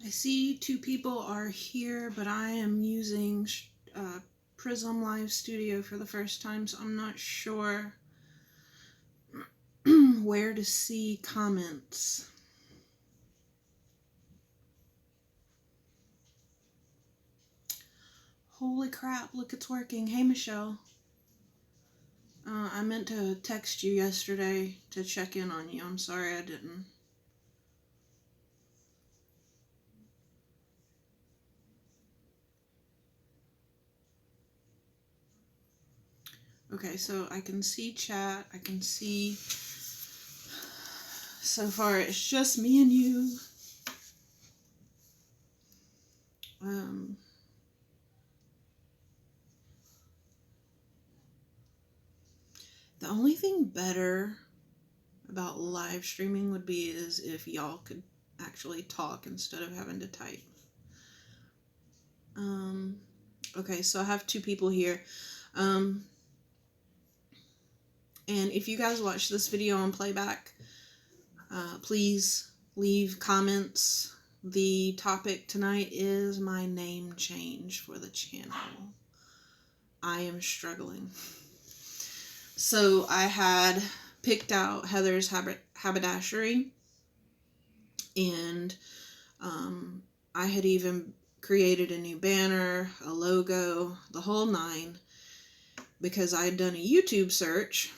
I see 2 people are here, but I am using Prism Live Studio for the first time, so I'm not sure where to see comments. Holy crap, look, it's working. Hey, Michelle. I meant to text you yesterday to check in on you. I'm sorry I didn't. Okay, so I can see chat. I can see... So far, it's just me and you. The only thing better about live streaming would be is if y'all could actually talk instead of having to type. Okay, so I have 2 people here. And if you guys watch this video on playback, please leave comments. The topic tonight is my name change for the channel. I am struggling. So I had picked out Heather's Haberdashery, and I had even created a new banner, a logo, the whole 9, because I had done a YouTube search,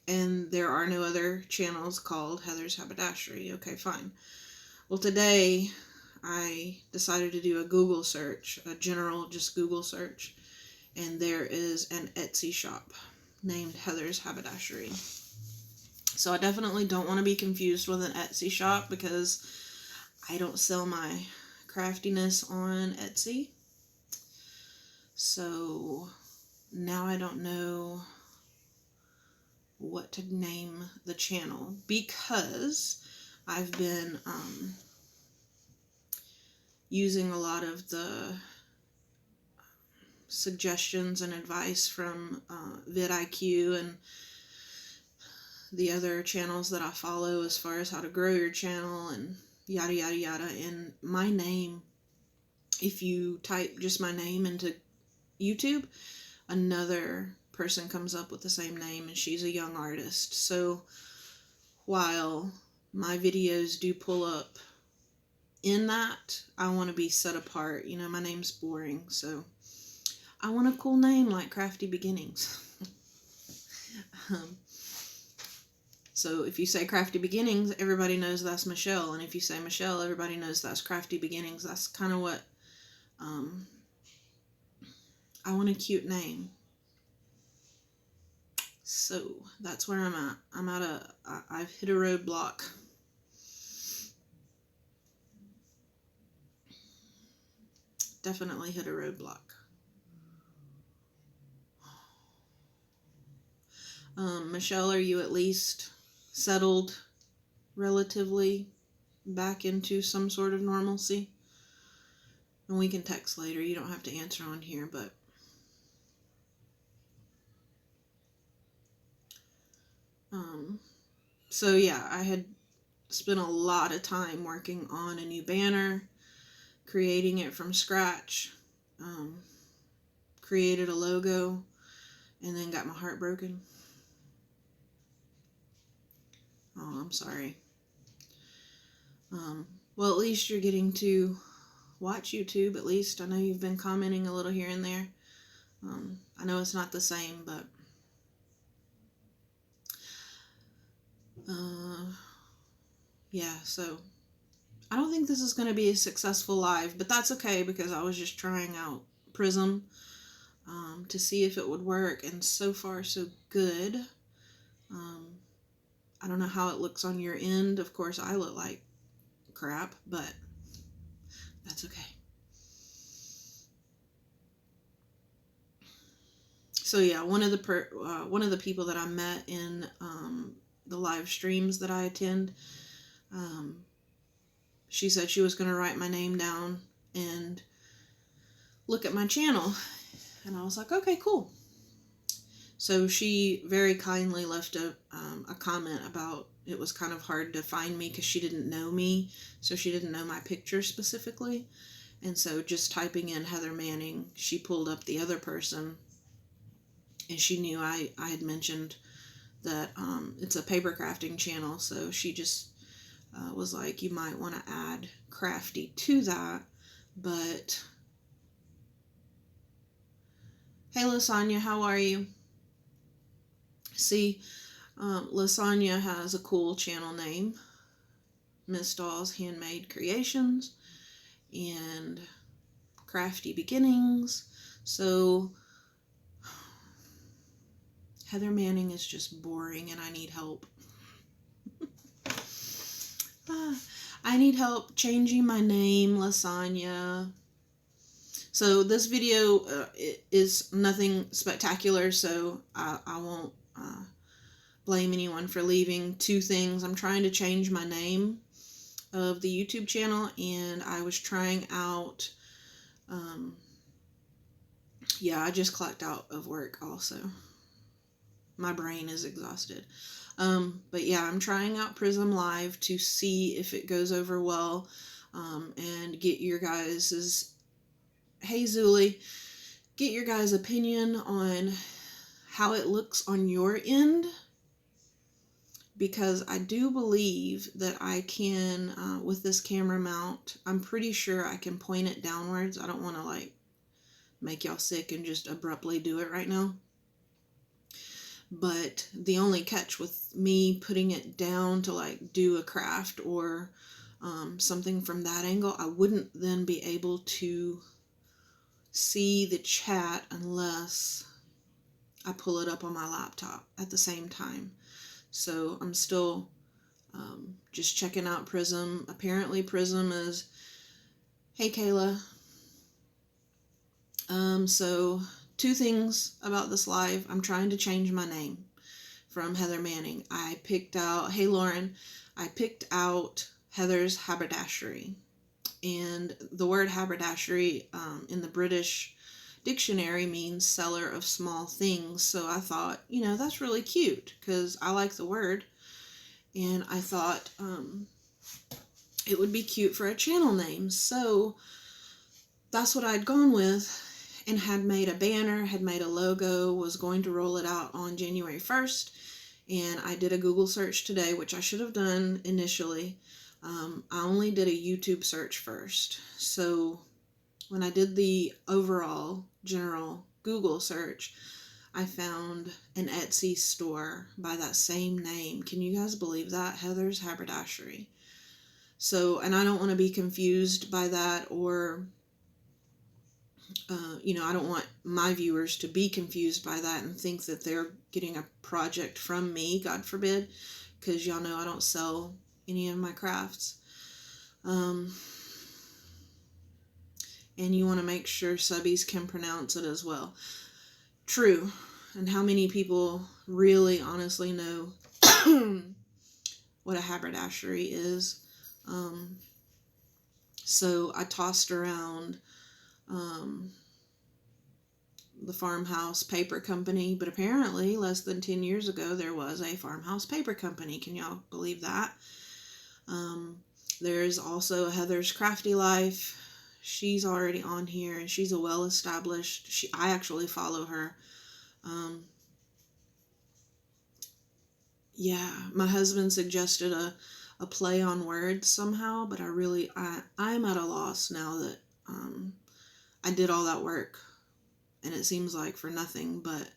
and there are no other channels called Heather's Haberdashery. Okay, fine. Well, today I decided to do a Google search, a general just Google search, and there is an Etsy shop named Heather's Haberdashery. So I definitely don't want to be confused with an Etsy shop, because I don't sell my craftiness on Etsy. So now I don't know what to name the channel, because I've been using a lot of the suggestions and advice from vidIQ and the other channels that I follow as far as how to grow your channel and yada yada yada. And my name, if you type just my name into YouTube, another person comes up with the same name, and she's a young artist. So while my videos do pull up in that, I want to be set apart. You know, my name's boring, so I want a cool name like Crafty Beginnings. So if you say Crafty Beginnings, everybody knows that's Michelle. And if you say Michelle, everybody knows that's Crafty Beginnings. That's kind of what I want, a cute name. So that's where I'm at. I've hit a roadblock. Definitely hit a roadblock. Michelle, are you at least settled relatively back into some sort of normalcy? And we can text later. You don't have to answer on here, but so yeah, I had spent a lot of time working on a new banner, creating it from scratch, created a logo, and then got my heart broken. Oh, I'm sorry. Well, at least you're getting to watch YouTube, at least. I know you've been commenting a little here and there. I know it's not the same, but yeah, so I don't think this is going to be a successful live, but that's okay, because I was just trying out Prism to see if it would work, and so far so good. I don't know how it looks on your end. Of course, I look like crap, but that's okay. So yeah, one of the people that I met in the live streams that I attend, she said she was going to write my name down and look at my channel, and I was like, okay, cool. So she very kindly left a comment about it was kind of hard to find me because she didn't know me, so she didn't know my picture specifically. And so just typing in Heather Manning, she pulled up the other person, and she knew I had mentioned that it's a paper crafting channel, so she just was like, you might want to add crafty to that. But hey, Lasagna, how are you? See, Lasagna has a cool channel name, Miss Doll's Handmade Creations and Crafty Beginnings. So Heather Manning is just boring and I need help. I need help changing my name, Lasagna. So this video is nothing spectacular, so I won't blame anyone for leaving. Two things: I'm trying to change my name of the YouTube channel, and I was trying out, yeah, I just clocked out of work also. My brain is exhausted. But yeah, I'm trying out Prism Live to see if it goes over well, and get your guys's, hey Zuli, get your guys' opinion on how it looks on your end, because I do believe that I can, with this camera mount, I'm pretty sure I can point it downwards. I don't want to like make y'all sick and just abruptly do it right now. But the only catch with me putting it down to like do a craft or something from that angle, I wouldn't then be able to see the chat unless I pull it up on my laptop at the same time. So I'm still just checking out Prism. Apparently Prism is, hey Kayla. So two things about this live. I'm trying to change my name from Heather Manning. I picked out, hey Lauren, I picked out Heather's Haberdashery. And the word haberdashery in the British dictionary means seller of small things. So I thought, that's really cute because I like the word. And I thought it would be cute for a channel name. So that's what I'd gone with, and had made a banner, had made a logo, was going to roll it out on January 1st. And I did a Google search today, which I should have done initially. I only did a YouTube search first. So when I did the overall general Google search, I found an Etsy store by that same name. Can you guys believe that? Heather's Haberdashery. So, and I don't want to be confused by that, or I don't want my viewers to be confused by that and think that they're getting a project from me, God forbid, because y'all know I don't sell any of my crafts. And you want to make sure subbies can pronounce it as well. True. And how many people really honestly know what a haberdashery is? So I tossed around the Farmhouse Paper Company, but apparently less than 10 years ago there was a Farmhouse Paper Company. Can y'all believe that? There's also Heather's Crafty Life. She's already on here, and she's a well-established, I actually follow her. Yeah, my husband suggested a play on words somehow, but I'm at a loss now that I did all that work, and it seems like for nothing. But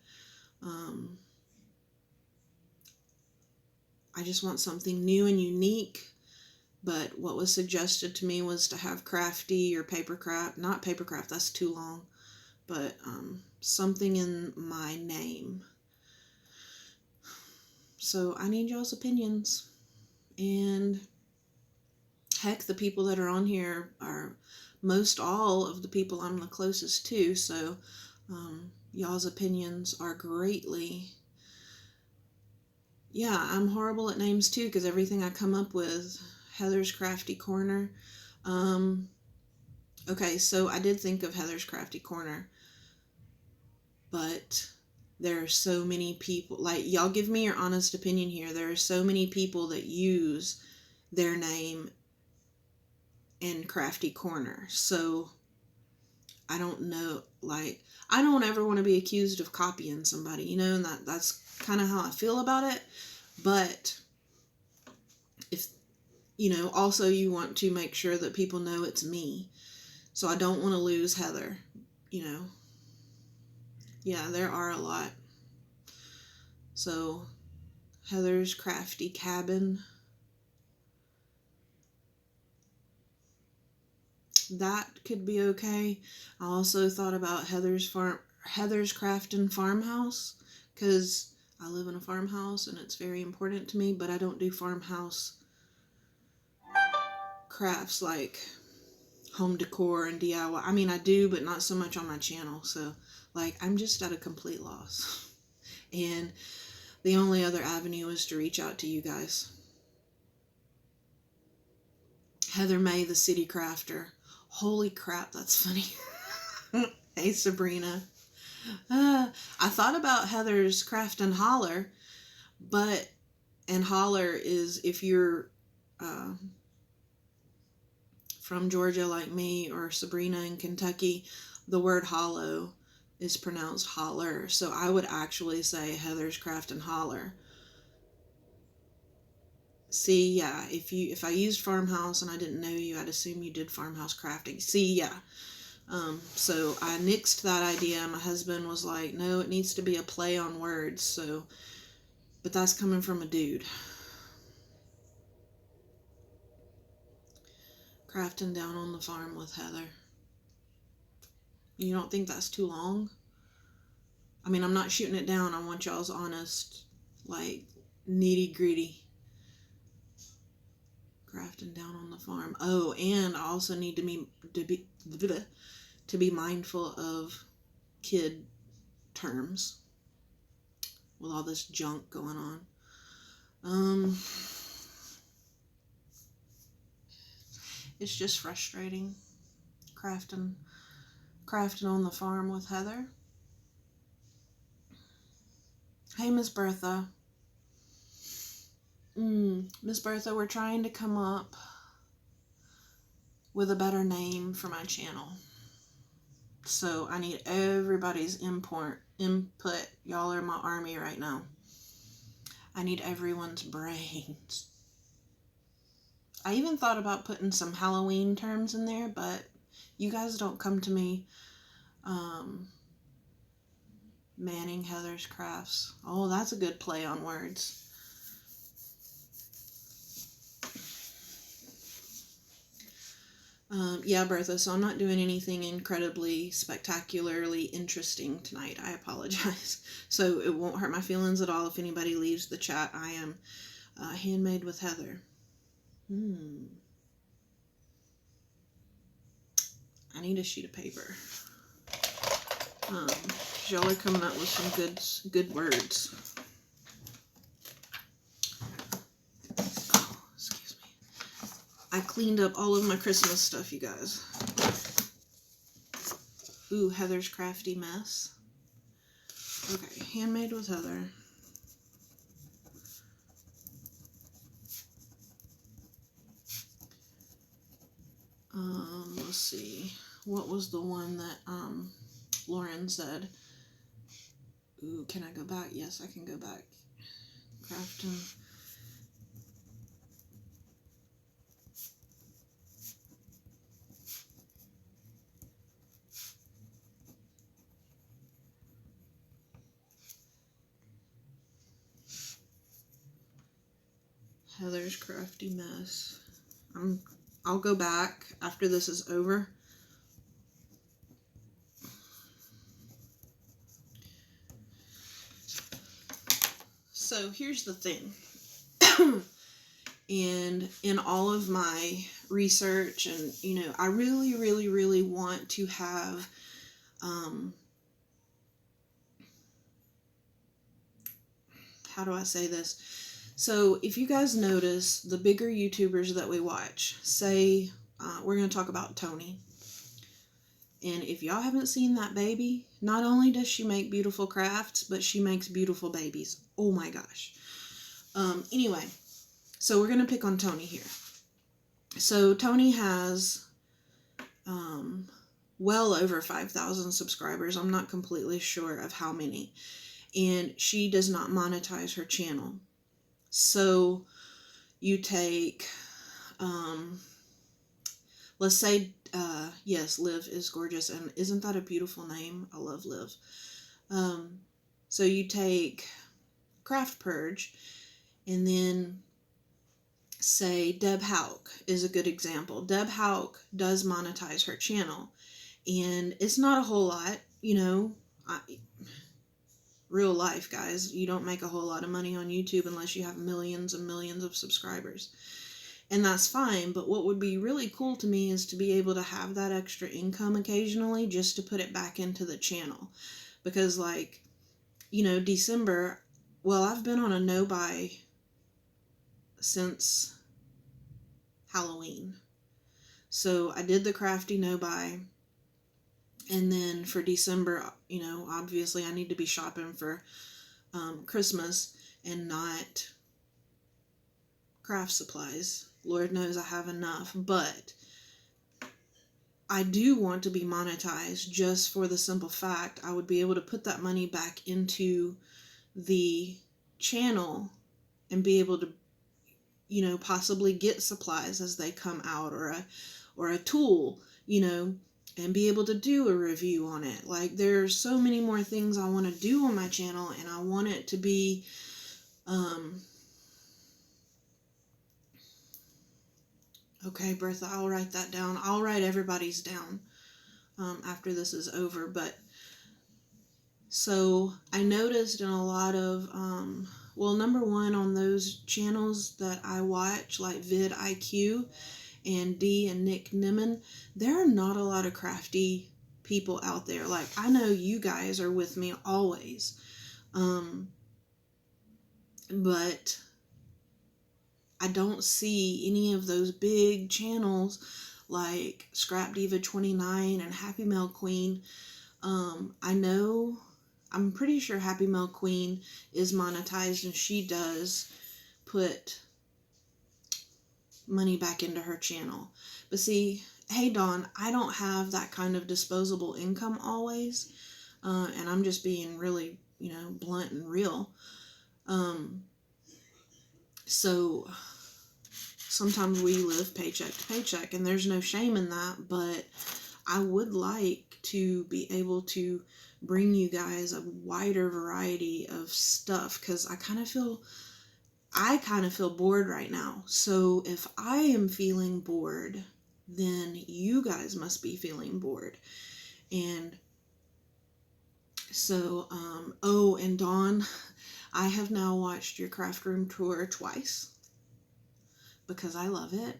I just want something new and unique. But what was suggested to me was to have crafty or papercraft. Not papercraft, that's too long. But something in my name. So I need y'all's opinions. And heck, the people that are on here are most all of the people I'm the closest to. So y'all's opinions are greatly... Yeah, I'm horrible at names too, because everything I come up with... Heather's Crafty Corner. Okay, so I did think of Heather's Crafty Corner, but there are so many people, like, y'all give me your honest opinion here. There are so many people that use their name in Crafty Corner. So I don't know, like, I don't ever want to be accused of copying somebody, you know, and that's kind of how I feel about it. But if, you know, also you want to make sure that people know it's me. So I don't want to lose Heather, you know. Yeah, there are a lot. So, Heather's Crafty Cabin. That could be okay. I also thought about Heather's Craftin' Farmhouse, because I live in a farmhouse and it's very important to me, but I don't do farmhouse crafts like home decor and DIY. I mean, I do, but not so much on my channel. So, like, I'm just at a complete loss. And the only other avenue is to reach out to you guys. Heather May, the City Crafter. Holy crap, that's funny. Hey, Sabrina. I thought about Heather's Craft and Holler, and holler is if you're from Georgia like me, or Sabrina in Kentucky, the word hollow is pronounced holler. So I would actually say Heather's Craft and Holler. See, yeah, if I used farmhouse and I didn't know you, I'd assume you did farmhouse crafting. See, yeah. So I nixed that idea. My husband was like, no, it needs to be a play on words. So, but that's coming from a dude. Crafting down on the farm with Heather. You don't think that's too long? I mean, I'm not shooting it down. I want y'all's honest, like, nitty-gritty. Crafting down on the farm. Oh, and I also need to be mindful of kid terms with all this junk going on. It's just frustrating crafting on the farm with Heather. Hey, Miss Bertha. Miss Bertha, we're trying to come up with a better name for my channel. So I need everybody's input. Y'all are my army right now. I need everyone's brains. I even thought about putting some Halloween terms in there, but you guys don't come to me. Manning Heather's Crafts. Oh, that's a good play on words. Yeah, Bertha, so I'm not doing anything incredibly spectacularly interesting tonight. I apologize. So it won't hurt my feelings at all if anybody leaves the chat. I am handmade with Heather. I need a sheet of paper. Y'all are coming up with some good words. Oh, excuse me. I cleaned up all of my Christmas stuff, you guys. Ooh, Heather's Crafty Mess. Okay, handmade with Heather. Let's see. What was the one that Lauren said? Ooh, can I go back? Yes, I can go back. Crafting. Heather's Crafty Mess. I'll go back after this is over. So here's the thing. And in all of my research, and you know, I really, really, really want to have how do I say this? So if you guys notice, the bigger YouTubers that we watch, say we're going to talk about Tony, And if y'all haven't seen that baby, not only does she make beautiful crafts, but she makes beautiful babies. Oh my gosh. Anyway, so we're going to pick on Tony here. So Tony has well over 5,000 subscribers. I'm not completely sure of how many. And she does not monetize her channel. So you take, let's say, yes, Liv is gorgeous. And isn't that a beautiful name? I love Liv. So you take Craft Purge, and then say Deb Houck is a good example. Deb Houck does monetize her channel, and it's not a whole lot, you know. Real life, guys, you don't make a whole lot of money on YouTube unless you have millions and millions of subscribers. And that's fine, but what would be really cool to me is to be able to have that extra income occasionally just to put it back into the channel. Because, like, you know, December, well, I've been on a no-buy since Halloween. So I did the crafty no-buy. And then for December, you know, obviously I need to be shopping for Christmas and not craft supplies. Lord knows I have enough, but I do want to be monetized just for the simple fact I would be able to put that money back into the channel and be able to, you know, possibly get supplies as they come out, or a tool, you know, and be able to do a review on it. Like, there's so many more things I want to do on my channel, and I want it to be, okay, Bertha, I'll write that down. I'll write everybody's down after this is over. But so I noticed in a lot of, well, number one, on those channels that I watch, like vidIQ and Dee and Nick Nimmin, there are not a lot of crafty people out there. Like, I know you guys are with me always, but I don't see any of those big channels like Scrap Diva 29 and Happy Mail Queen. I'm pretty sure Happy Mail Queen is monetized, and she does put money back into her channel. But see, hey Dawn, I don't have that kind of disposable income always, and I'm just being really, you know, blunt and real. So sometimes we live paycheck to paycheck, and there's no shame in that, but I would like to be able to bring you guys a wider variety of stuff, because I kind of feel bored right now. So if I am feeling bored, then you guys must be feeling bored. And so, oh, and Dawn, I have now watched your craft room tour twice because I love it.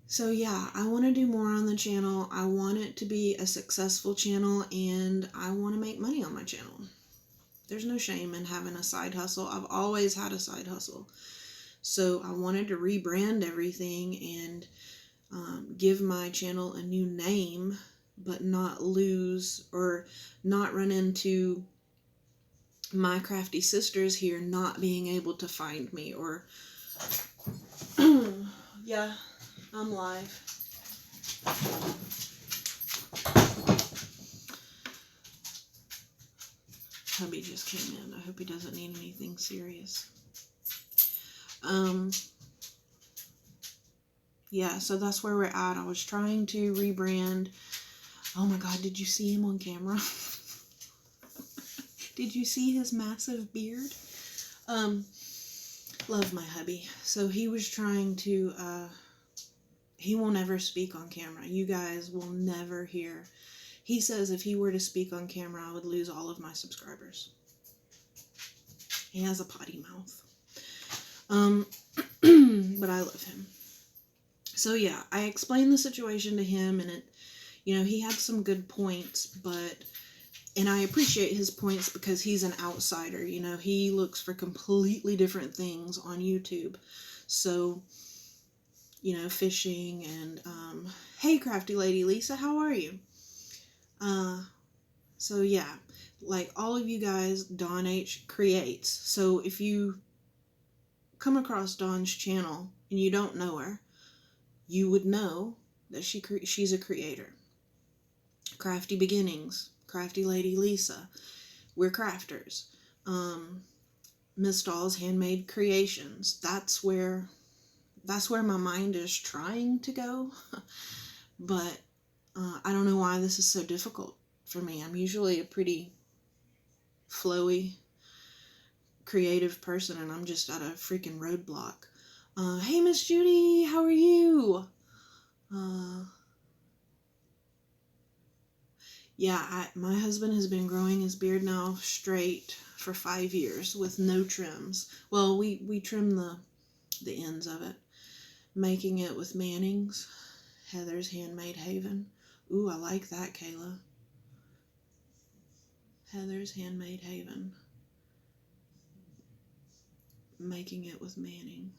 So yeah, I want to do more on the channel. I want it to be a successful channel, and I want to make money on my channel. There's no shame in having a side hustle. I've always had a side hustle. So I wanted to rebrand everything and give my channel a new name, but not lose or not run into my crafty sisters here not being able to find me, or yeah, I'm live. Hubby just came in. I hope he doesn't need anything serious. Yeah, so that's where we're at. I was trying to rebrand. Oh my God, did you see him on camera? Did you see his massive beard? Love my hubby. So he was trying to, he won't ever speak on camera. You guys will never hear. He says if he were to speak on camera, I would lose all of my subscribers. He has a potty mouth. But I love him. So yeah, I explained the situation to him, and it, you know, he had some good points, but, and I appreciate his points because he's an outsider, you know, he looks for completely different things on YouTube. So fishing, and hey, Crafty Lady Lisa, how are you? So yeah, like all of you guys, Dawn H creates. So if you come across Dawn's channel and you don't know her, you would know that she's a creator. Crafty Beginnings, Crafty Lady Lisa, we're crafters. Miss Doll's Handmade Creations, that's where my mind is trying to go. But I don't know why this is so difficult for me. I'm usually a pretty flowy, creative person, and I'm just at a freaking roadblock. Hey, Miss Judy, how are you? Yeah, my husband has been growing his beard now straight for 5 years with no trims. Well, we trim the ends of it, making it with Manning's, Heather's Handmade Haven. Ooh, I like that, Kayla. Heather's Handmade Haven. Making it with Manning.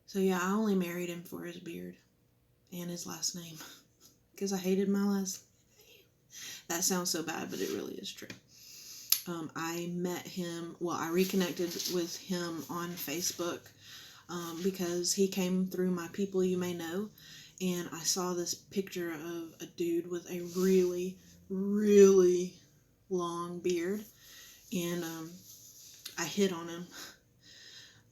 So yeah, I only married him for his beard and his last name because I hated my last name. That sounds so bad, but it really is true. I met him, I reconnected with him on Facebook because he came through my People You May Know, and I saw this picture of a dude with a really, really long beard, and I hit on him.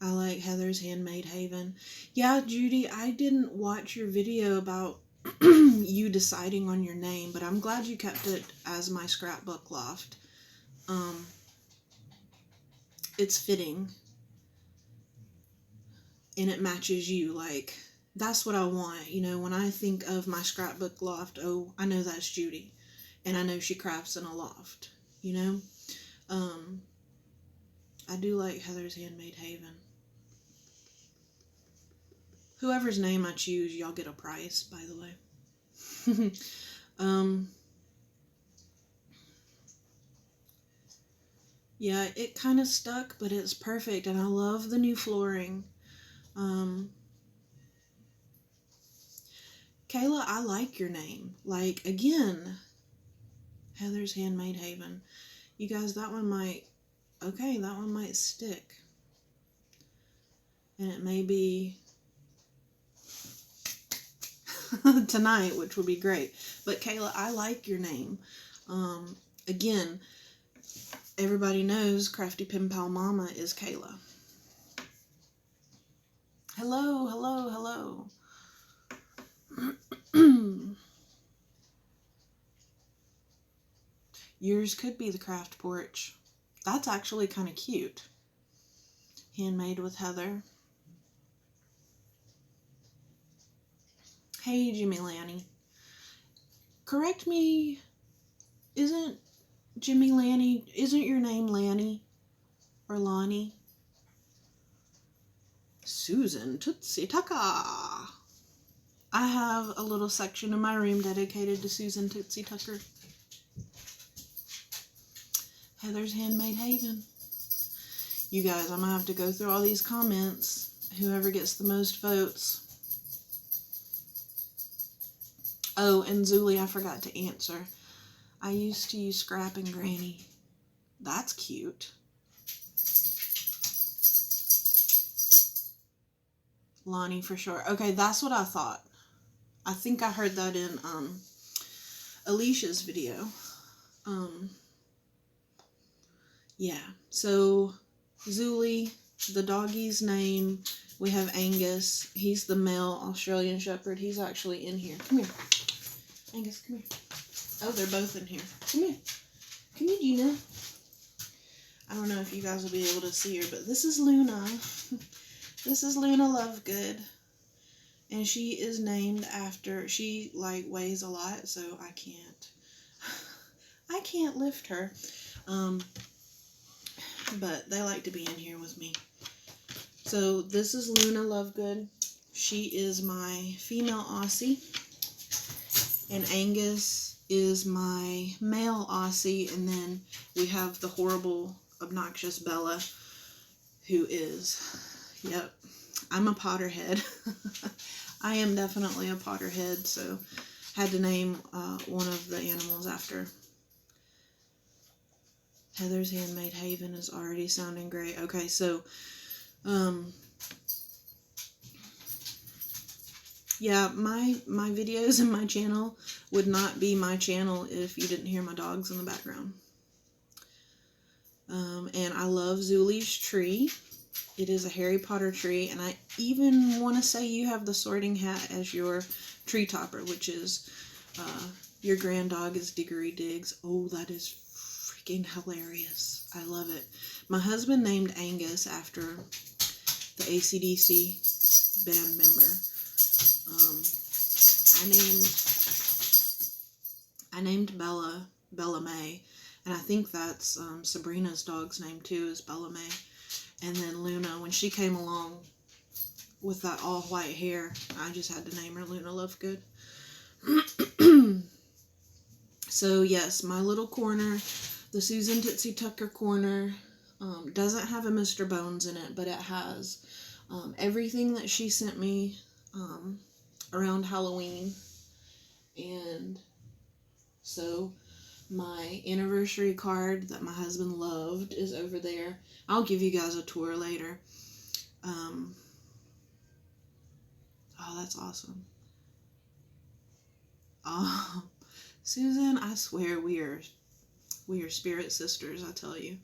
I like Heather's Handmade Haven. Yeah, Judy, I didn't watch your video about you deciding on your name, but I'm glad you kept it as my scrapbook loft. It's fitting, and it matches you. Like, that's what I want. When I think of my scrapbook loft, oh, I know that's Judy, and I know she crafts in a loft. I do like Heather's Handmade Haven. Whoever's name I choose, y'all get a price, by the way. Yeah, it kind of stuck, but it's perfect, and I love the new flooring. Kayla, I like your name. Like, again, Heather's Handmade Haven. You guys, that one might stick. And it may be tonight, which would be great. But Kayla, I like your name. Again, everybody knows Crafty Pen Pal Mama is Kayla. Hello, hello, hello. Yours could be the craft porch. That's actually kind of cute. Handmade with Heather. Hey, Jimmy Lanny. Correct me, isn't your name Lanny? Or Lonnie? Susan Tootsie Tucker. I have a little section in my room dedicated to Susan Tootsie Tucker. Heather's Handmade Haven. You guys, I'm going to have to go through all these comments. Whoever gets the most votes. Oh, and Zuli, I forgot to answer. I used to use Scrap and Granny. That's cute. Lonnie for sure. Okay, that's what I thought. I think I heard that in Alicia's video. Yeah, so Zuli, the doggie's name, we have Angus. He's the male Australian Shepherd. He's actually in here. Come here. Angus, come here. Oh, they're both in here. Come here. Come here, Gina. I don't know if you guys will be able to see her, but this is Luna. This is Luna Lovegood. And she is named after, she weighs a lot, so I can't lift her. But they like to be in here with me. So this is Luna Lovegood. She is my female Aussie. And Angus is my male Aussie. And then we have the horrible obnoxious Bella, who is, yep, I'm a Potterhead. I am definitely a Potterhead, so had to name one of the animals after. Heather's Handmade Haven is already sounding great. Okay, so, yeah, my videos and my channel would not be my channel if you didn't hear my dogs in the background. And I love Zulie's tree. It is a Harry Potter tree, and I even want to say you have the Sorting Hat as your tree topper, which is your grand dog is Diggory Diggs. Oh, that is freaking hilarious. I love it. My husband named Angus after the AC/DC band member. I named Bella May, and I think that's Sabrina's dog's name too, is Bella May. And then Luna, when she came along with that all white hair, I just had to name her Luna Lovegood. So yes, my little corner, the Susan Tootsie Tucker corner, doesn't have a Mr. Bones in it, but it has everything that she sent me around Halloween. And so my anniversary card that my husband loved is over there. I'll give you guys a tour later. Oh, that's awesome. Oh, Susan, I swear we are spirit sisters, I tell you.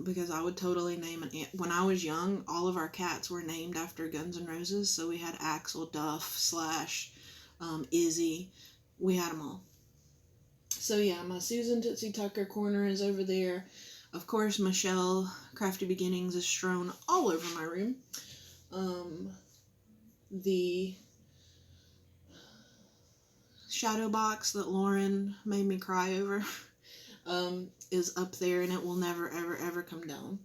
Because I would totally name when I was young, all of our cats were named after Guns N' Roses. So we had Axel, Duff, Slash, Izzy. We had them all. So yeah, my Susan Tootsie Tucker corner is over there. Of course, Michelle Crafty Beginnings is strewn all over my room. The shadow box that Lauren made me cry over is up there, and it will never, ever, ever come down.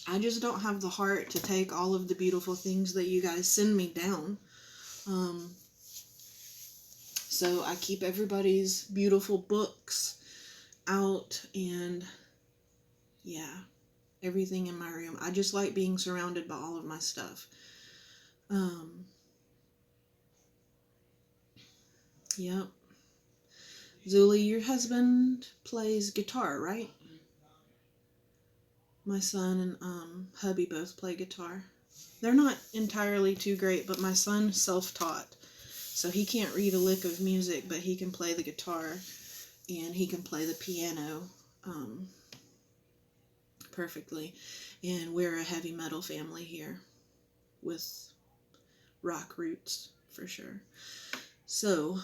I just don't have the heart to take all of the beautiful things that you guys send me down. So I keep everybody's beautiful books out, and yeah, everything in my room. I just like being surrounded by all of my stuff. Yep. Zulie, your husband plays guitar, right? My son and hubby both play guitar. They're not entirely too great, but my son self-taught. So he can't read a lick of music, but he can play the guitar and he can play the piano perfectly. And we're a heavy metal family here with rock roots for sure. So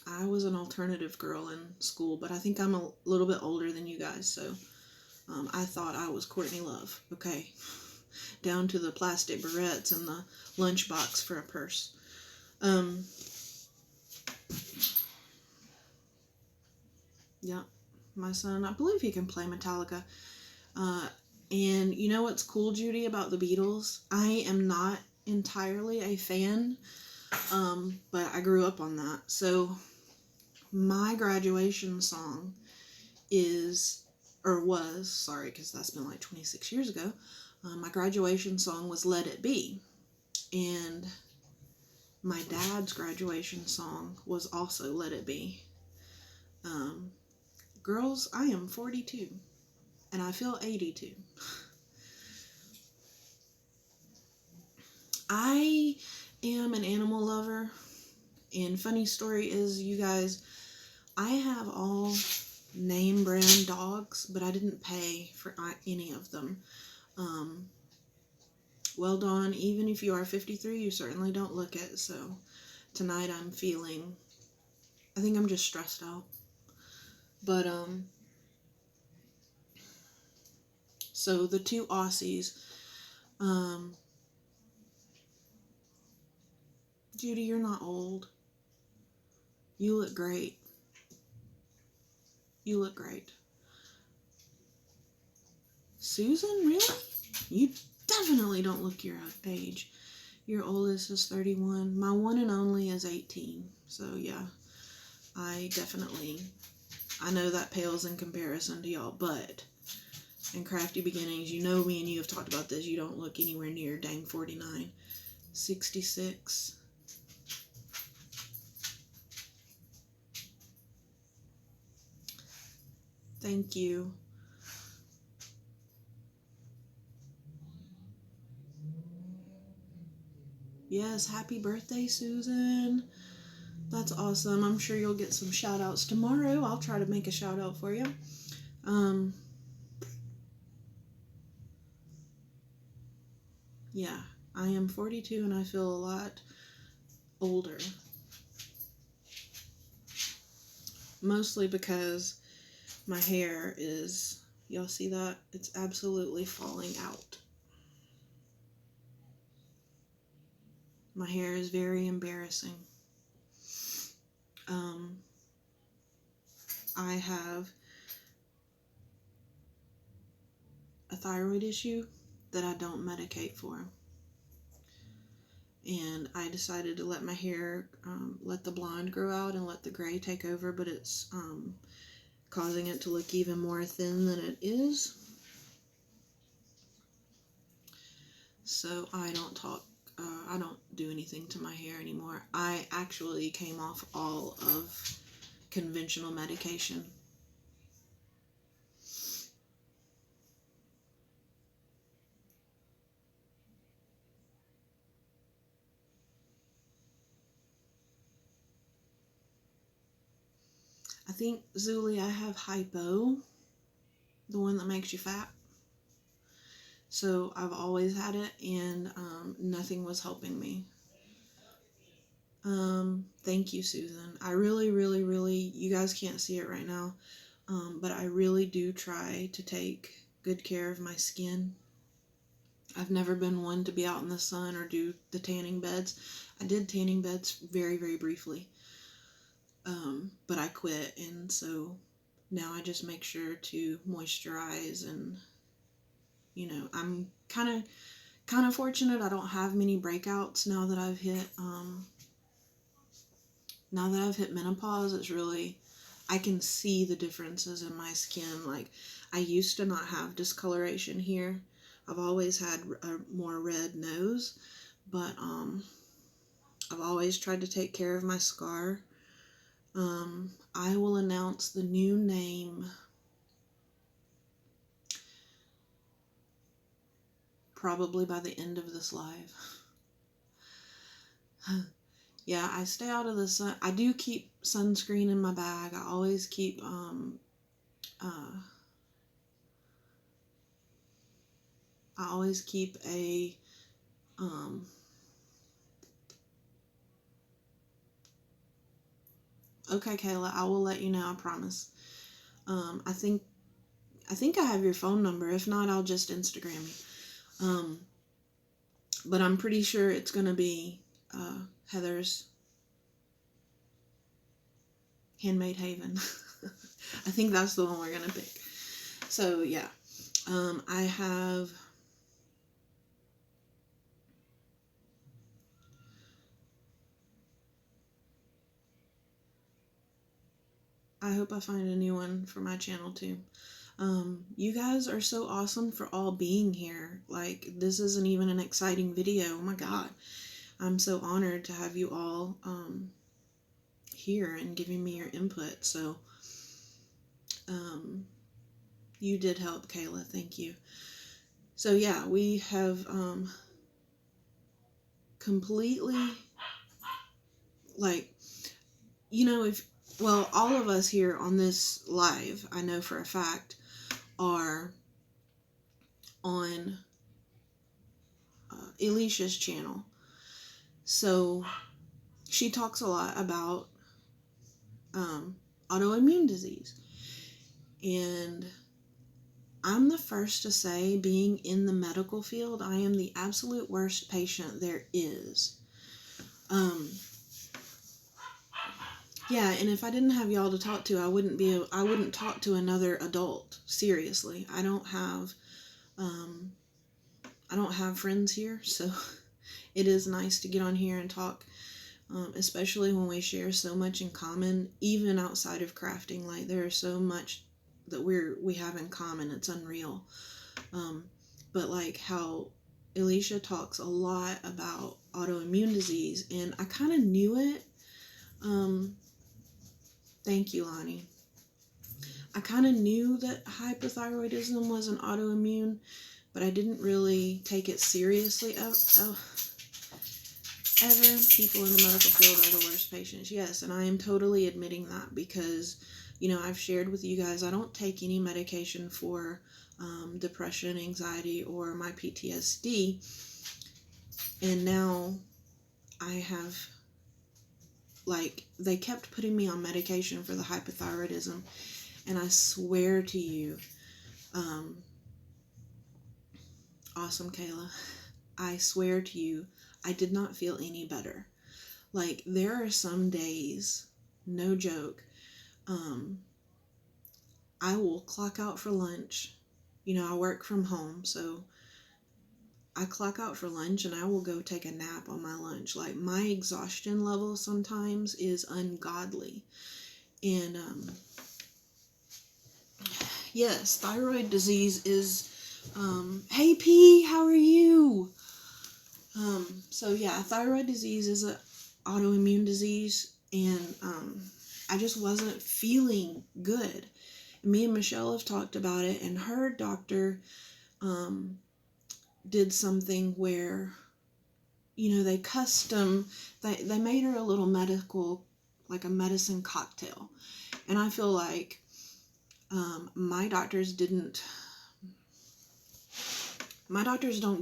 I was an alternative girl in school, but I think I'm a little bit older than you guys, so I thought I was Courtney Love. Okay. Down to the plastic barrettes and the lunchbox for a purse. Yeah, my son, I believe he can play Metallica. And you know what's cool, Judy, about the Beatles? I am not entirely a fan, but I grew up on that. So my graduation song was, sorry, because that's been like 26 years ago, my graduation song was Let It Be. And my dad's graduation song was also Let It Be. Girls, I am 42, and I feel 82. I am an animal lover, and funny story is, you guys, I have all name brand dogs, but I didn't pay for any of them. Well, Dawn, even if you are 53, you certainly don't look it, so tonight I think I'm just stressed out. But, so the two Aussies, Judy, you're not old. You look great. You look great. Susan, really? You definitely don't look your age. Your oldest is 31. My one and only is 18. So, yeah, I definitely I know that pales in comparison to y'all, but in Crafty Beginnings, you know me and you have talked about this, you don't look anywhere near dang 49. 66. Thank you. Yes, happy birthday, Susan. That's awesome. I'm sure you'll get some shout outs tomorrow. I'll try to make a shout out for you. Yeah, I am 42 and I feel a lot older. Mostly because my hair is, y'all see that? It's absolutely falling out. My hair is very embarrassing. I have a thyroid issue that I don't medicate for. And I decided to let my hair, let the blonde grow out and let the gray take over, but it's causing it to look even more thin than it is. So I don't I don't do anything to my hair anymore. I actually came off all of conventional medication. I think, Zuli, I have hypo, the one that makes you fat. So I've always had it, and nothing was helping me. Thank you, Susan. I really, really, really, you guys can't see it right now, but I really do try to take good care of my skin. I've never been one to be out in the sun or do the tanning beds. I did tanning beds very, very briefly, but I quit, and so now I just make sure to moisturize, and you know, I'm kind of fortunate. I don't have many breakouts now that I've hit menopause. It's really, I can see the differences in my skin. Like, I used to not have discoloration here. I've always had a more red nose, but I've always tried to take care of my scar. I will announce the new name probably by the end of this live. Yeah, I stay out of the sun. I do keep sunscreen in my bag. I always keep a okay, Kayla, I will let you know, I promise. I think I have your phone number. If not, I'll just Instagram you. But I'm pretty sure it's gonna be Heather's Handmade Haven. I think that's the one we're gonna pick. So yeah, I have. I hope I find a new one for my channel too. You guys are so awesome for all being here. Like, this isn't even an exciting video. Oh my god. I'm so honored to have you all here and giving me your input. So, you did help, Kayla. Thank you. So yeah, we have completely, like, you know, all of us here on this live, I know for a fact, are on Alicia's channel. So she talks a lot about autoimmune disease. And I'm the first to say, being in the medical field, I am the absolute worst patient there is. Yeah, and if I didn't have y'all to talk to, I wouldn't talk to another adult. Seriously. I don't have friends here, so it is nice to get on here and talk especially when we share so much in common, even outside of crafting. Like, there is so much that we have in common. It's unreal. But like how Alicia talks a lot about autoimmune disease, and I kind of knew it. Thank you, Lonnie. I kind of knew that hypothyroidism was an autoimmune, but I didn't really take it seriously ever. People in the medical field are the worst patients. Yes, and I am totally admitting that because, I've shared with you guys, I don't take any medication for depression, anxiety, or my PTSD. And now I have, they kept putting me on medication for the hypothyroidism. And I swear to you, awesome, Kayla, I swear to you, I did not feel any better. Like, there are some days, no joke, I will clock out for lunch. I work from home, so I clock out for lunch and I will go take a nap on my lunch. Like, my exhaustion level sometimes is ungodly. And, yes, thyroid disease is, hey P, how are you? So yeah, thyroid disease is an autoimmune disease, and I just wasn't feeling good. Me and Michelle have talked about it, and her doctor did something where, they made her a little medical, like a medicine cocktail. And I feel like my doctors don't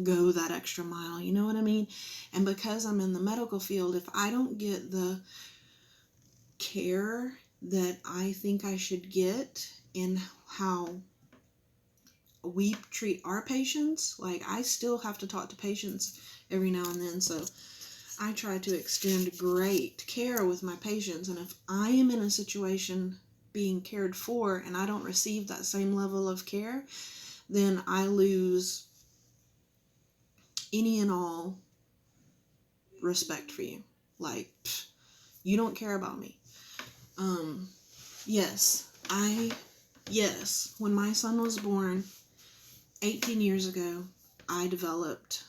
go that extra mile, you know what I mean? And because I'm in the medical field, if I don't get the care that I think I should get in how we treat our patients, like, I still have to talk to patients every now and then, so I try to extend great care with my patients. And if I am in a situation being cared for and I don't receive that same level of care, then I lose any and all respect for you. Like, you don't care about me. Yes, when my son was born 18 years ago, I developed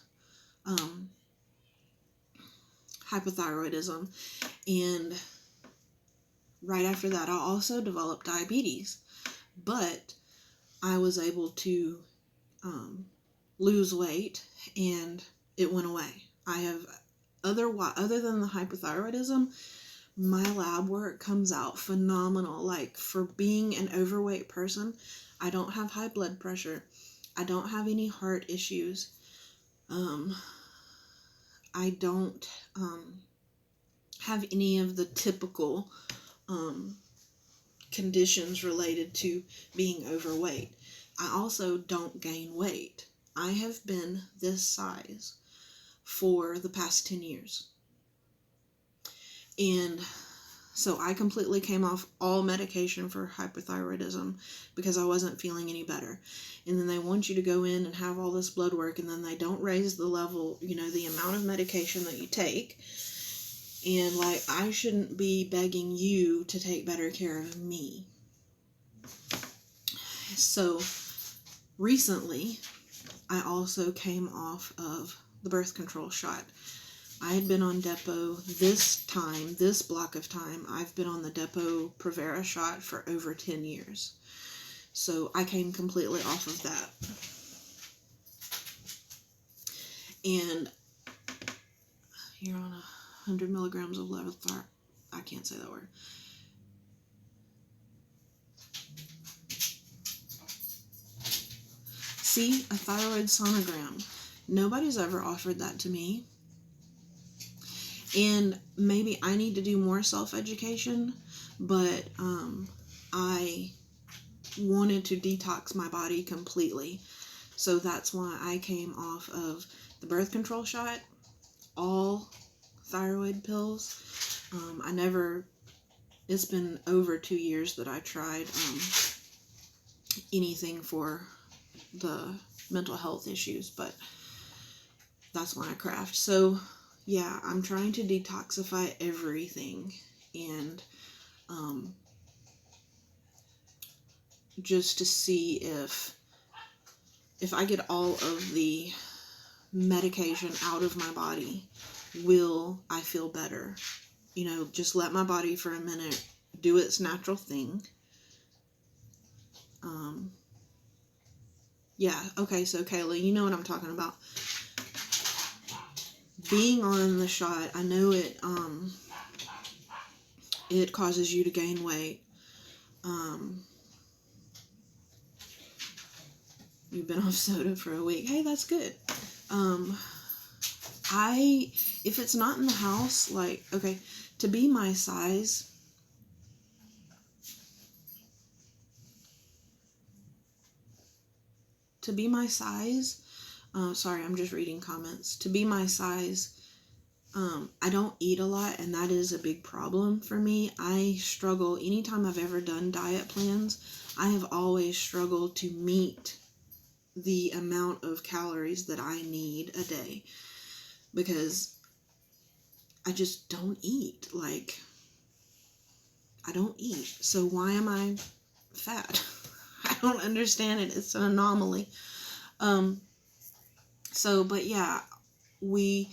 hypothyroidism, and right after that I also developed diabetes, but I was able to lose weight and it went away. I have other than the hypothyroidism, my lab work comes out phenomenal. Like, for being an overweight person, I don't have high blood pressure. I don't have any heart issues. I don't have any of the typical conditions related to being overweight. I also don't gain weight. I have been this size for the past 10 years. And so I completely came off all medication for hypothyroidism because I wasn't feeling any better. And then they want you to go in and have all this blood work, and then they don't raise the level, the amount of medication that you take. And, like, I shouldn't be begging you to take better care of me. So recently, I also came off of the birth control shot. I had been on Depo this block of time, I've been on the Depo-Provera shot for over 10 years. So I came completely off of that. And you're on 100 milligrams of levothyroxine. I can't say that word. See, a thyroid sonogram. Nobody's ever offered that to me. And maybe I need to do more self-education, but I wanted to detox my body completely. So that's why I came off of the birth control shot, all thyroid pills. It's been over 2 years that I tried anything for the mental health issues, but that's when I craft. So yeah, I'm trying to detoxify everything, and just to see if I get all of the medication out of my body, will I feel better? Just let my body for a minute do its natural thing. Yeah, okay, so Kayla, you know what I'm talking about. Being on the shot, I know it causes you to gain weight. You've been off soda for a week. Hey, that's good. If it's not in the house, like, okay, to be my size, sorry, I'm just reading comments. To be my size, I don't eat a lot, and that is a big problem for me. I struggle, anytime I've ever done diet plans, I have always struggled to meet the amount of calories that I need a day, because I just don't eat. Like, I don't eat. So why am I fat? I don't understand it. It's an anomaly. But yeah, we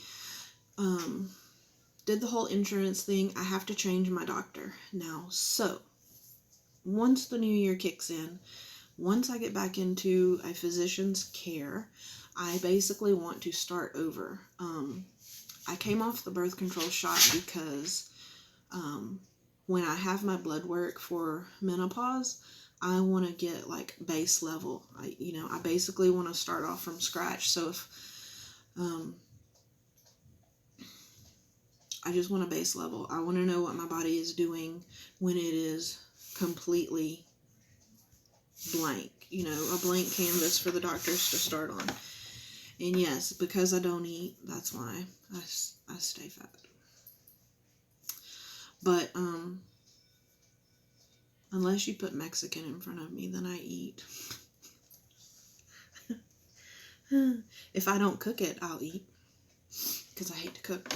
did the whole insurance thing. I have to change my doctor now. So once the new year kicks in, once I get back into a physician's care, I basically want to start over. I came off the birth control shot because when I have my blood work for menopause, I want to get like base level. I basically want to start off from scratch. So if I just want a base level. I want to know what my body is doing when it is completely blank. A blank canvas for the doctors to start on. And yes, because I don't eat, that's why I stay fat. But unless you put Mexican in front of me, then I eat. If I don't cook it, I'll eat, because I hate to cook.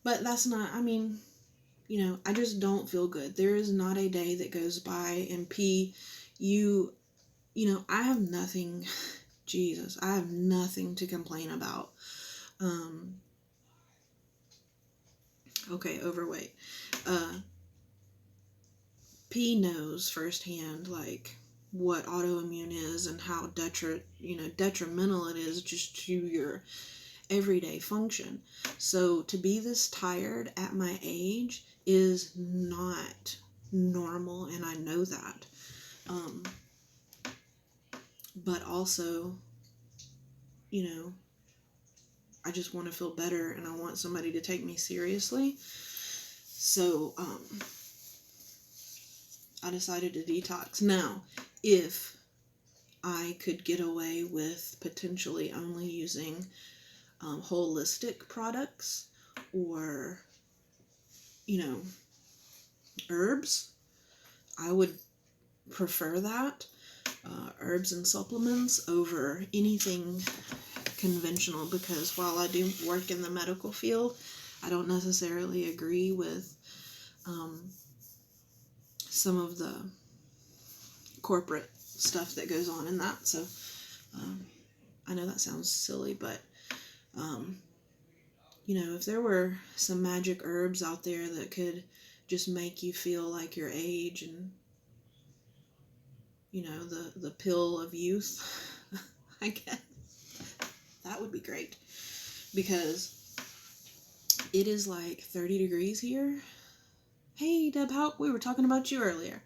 But that's not, I just don't feel good. There is not a day that goes by, and P, I have nothing, Jesus, I have nothing to complain about. Okay, overweight. P knows firsthand, like, what autoimmune is and how detrimental it is just to your everyday function. So to be this tired at my age is not normal, and I know that. But also, I just want to feel better, and I want somebody to take me seriously. So I decided to detox. Now, if I could get away with potentially only using holistic products, or herbs, I would prefer that. Herbs and supplements over anything conventional, because while I do work in the medical field, I don't necessarily agree with some of the corporate stuff that goes on in that. So I know that sounds silly, but if there were some magic herbs out there that could just make you feel like your age, and the pill of youth, I guess that would be great, because it is like 30 degrees here. Hey Deb, we were talking about you earlier.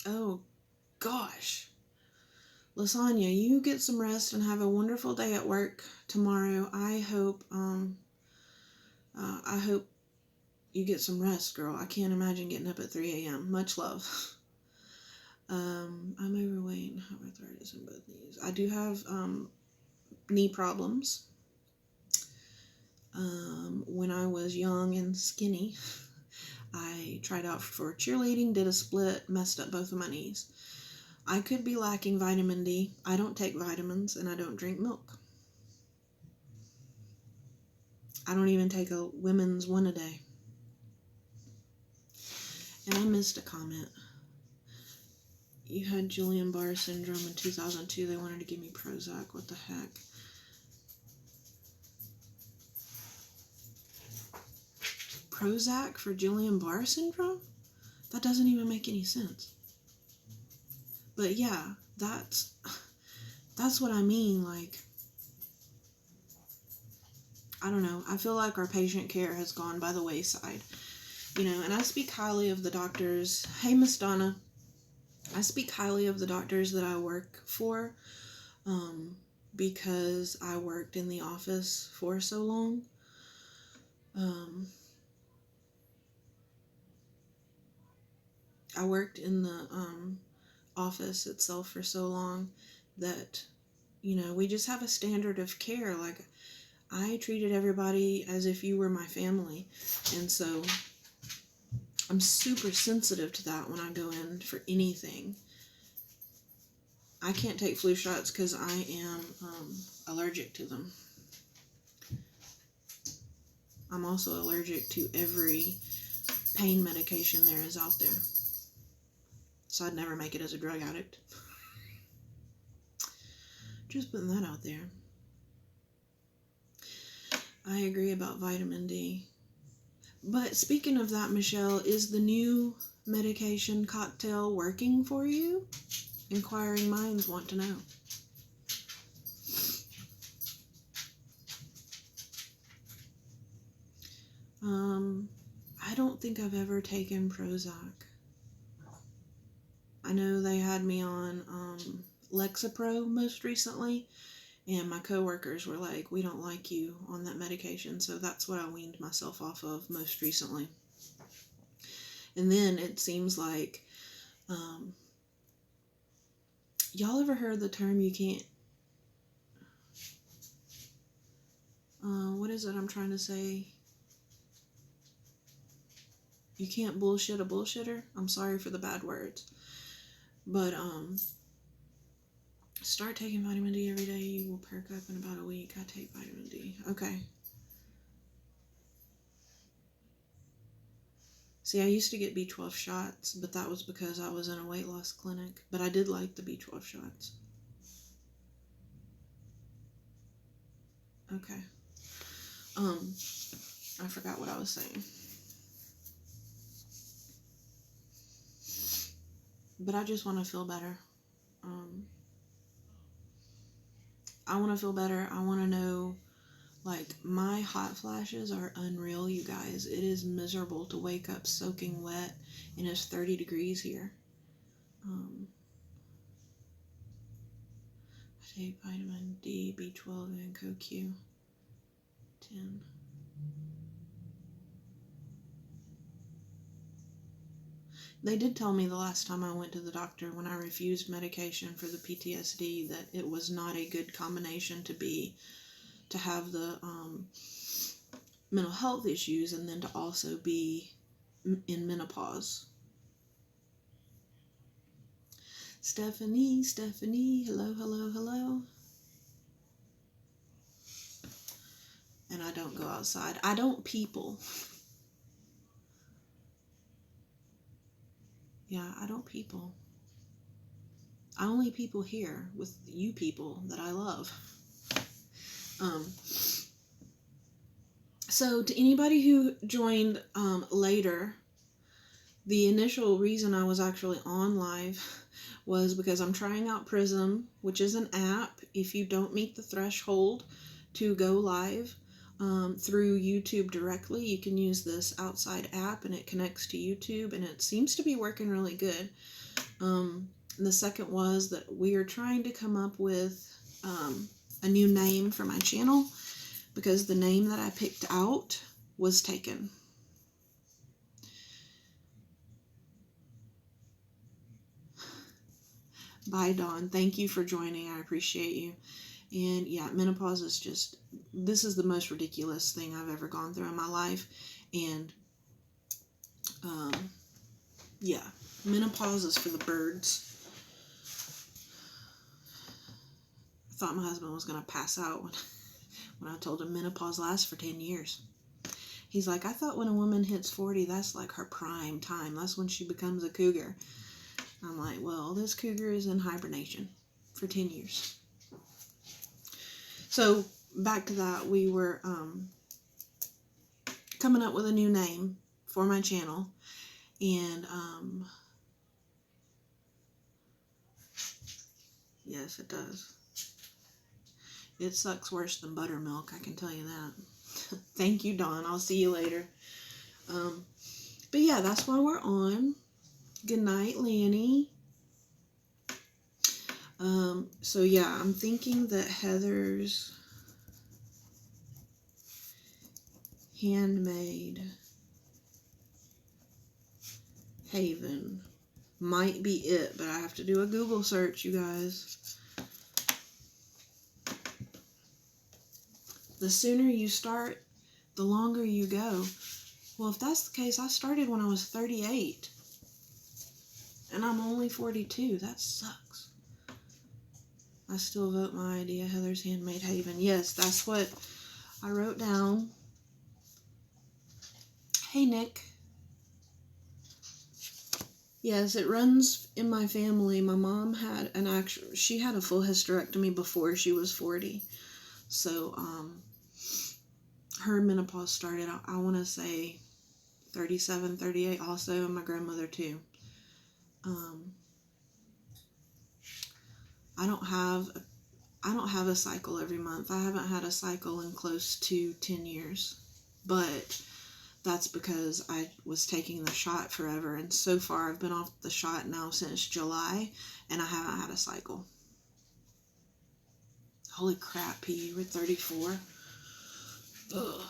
Oh gosh, Lasagna, you get some rest and have a wonderful day at work tomorrow. I hope you get some rest, girl. I can't imagine getting up at 3 a.m. Much love. I'm overweight and have arthritis in both knees. I do have knee problems. When I was young and skinny, I tried out for cheerleading, did a split, messed up both of my knees. I could be lacking vitamin D. I don't take vitamins and I don't drink milk. I don't even take a women's one a day. And I missed a comment. You had Guillain-Barré syndrome in 2002. They wanted to give me Prozac. What the heck? Prozac for Guillain-Barré syndrome? That doesn't even make any sense. But yeah, that's what I mean. Like, I don't know. I feel like our patient care has gone by the wayside. You know, and I speak highly of the doctors. Hey, Miss Donna. I speak highly of the doctors that I work for, because I worked in the office for so long. I worked in the office itself for so long that, you know, we just have a standard of care. Like, I treated everybody as if you were my family. And so I'm super sensitive to that when I go in for anything. I can't take flu shots because I am allergic to them. I'm also allergic to every pain medication there is out there. So I'd never make it as a drug addict. Just putting that out there. I agree about vitamin D. But speaking of that, Michelle, is the new medication cocktail working for you? Inquiring minds want to know. I don't think I've ever taken Prozac. I know they had me on Lexapro most recently, and my coworkers were like, we don't like you on that medication, so that's what I weaned myself off of most recently. And then it seems like, y'all ever heard the term you can't, what is it I'm trying to say? You can't bullshit a bullshitter? I'm sorry for the bad words. But, start taking vitamin D every day. You will perk up in about a week. I take vitamin D. Okay. See, I used to get B12 shots, but that was because I was in a weight loss clinic. But I did like the B12 shots. Okay. I forgot what I was saying. But I just want to feel better. I want to feel better. I want to know, like, my hot flashes are unreal, you guys. It is miserable to wake up soaking wet, and it's 30 degrees here. I take vitamin D, B12, and CoQ10. They did tell me the last time I went to the doctor when I refused medication for the PTSD that it was not a good combination to have the mental health issues and then to also be in menopause. Stephanie, hello. And I don't go outside. I don't people. Yeah, I don't people. I only people here with you people that I love. So to anybody who joined later, the initial reason I was actually on live was because I'm trying out Prism, which is an app. If you don't meet the threshold to go live through YouTube directly, you can use this outside app and it connects to YouTube, and it seems to be working really good. The second was that we are trying to come up with a new name for my channel because the name that I picked out was taken. Bye, Dawn. Thank you for joining. I appreciate you. And yeah, menopause is just, this is the most ridiculous thing I've ever gone through in my life. And yeah, menopause is for the birds. thought my husband was going to pass out when I told him menopause lasts for 10 years. He's like, I thought when a woman hits 40, that's like her prime time. That's when she becomes a cougar. I'm like, well, this cougar is in hibernation for 10 years. So back to that, we were coming up with a new name for my channel. And yes, it does. It sucks worse than buttermilk, I can tell you that. Thank you, Dawn. I'll see you later. But yeah, that's why we're on. Good night, Lanny. So yeah, I'm thinking that Heather's Handmade Haven might be it, but I have to do a Google search, you guys. The sooner you start, the longer you go. Well, if that's the case, I started when I was 38. And I'm only 42. That sucks. I still vote my idea, Heather's Handmade Haven. Yes, that's what I wrote down. Hey, Nick. Yes, it runs in my family. My mom had she had a full hysterectomy before she was 40. So, her menopause started, I want to say 37, 38 also, and my grandmother too. I don't have a cycle every month. I haven't had a cycle in close to 10 years, but that's because I was taking the shot forever, and so far I've been off the shot now since July, and I haven't had a cycle. Holy crap, P, you were 34. Ugh.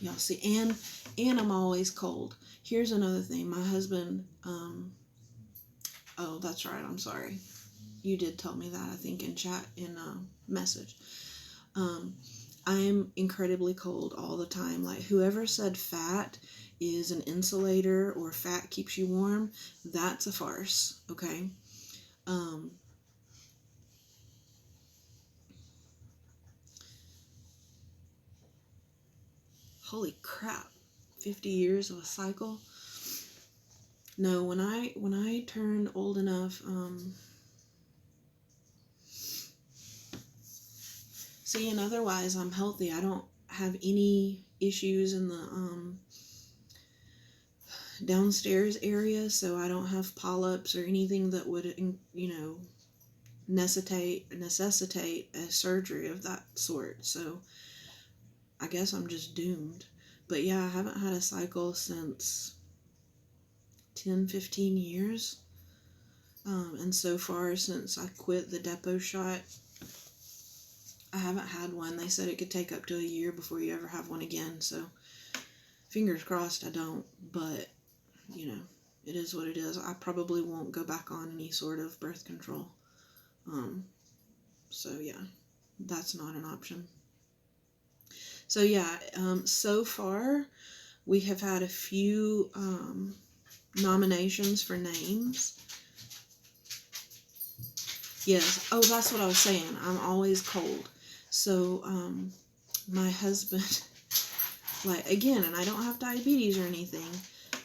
Y'all see, and I'm always cold. Here's another thing. My husband, oh, that's right, I'm sorry. You did tell me that, I think, in chat, in a message. I'm incredibly cold all the time. Like, whoever said fat is an insulator or fat keeps you warm, that's a farce, okay? Holy crap, 50 years of a cycle? No, when I turn old enough, see, and otherwise I'm healthy. I don't have any issues in the downstairs area, so I don't have polyps or anything that would, you know, necessitate a surgery of that sort. So I guess I'm just doomed. But yeah, I haven't had a cycle since 10, 15 years. And so far, since I quit the depot shot, I haven't had one. They said it could take up to a year before you ever have one again. So fingers crossed I don't. But, you know, it is what it is. I probably won't go back on any sort of birth control. So yeah, that's not an option. So yeah, so far we have had a few nominations for names. Yes. Oh, that's what I was saying. I'm always cold. So, my husband, like, again, and I don't have diabetes or anything,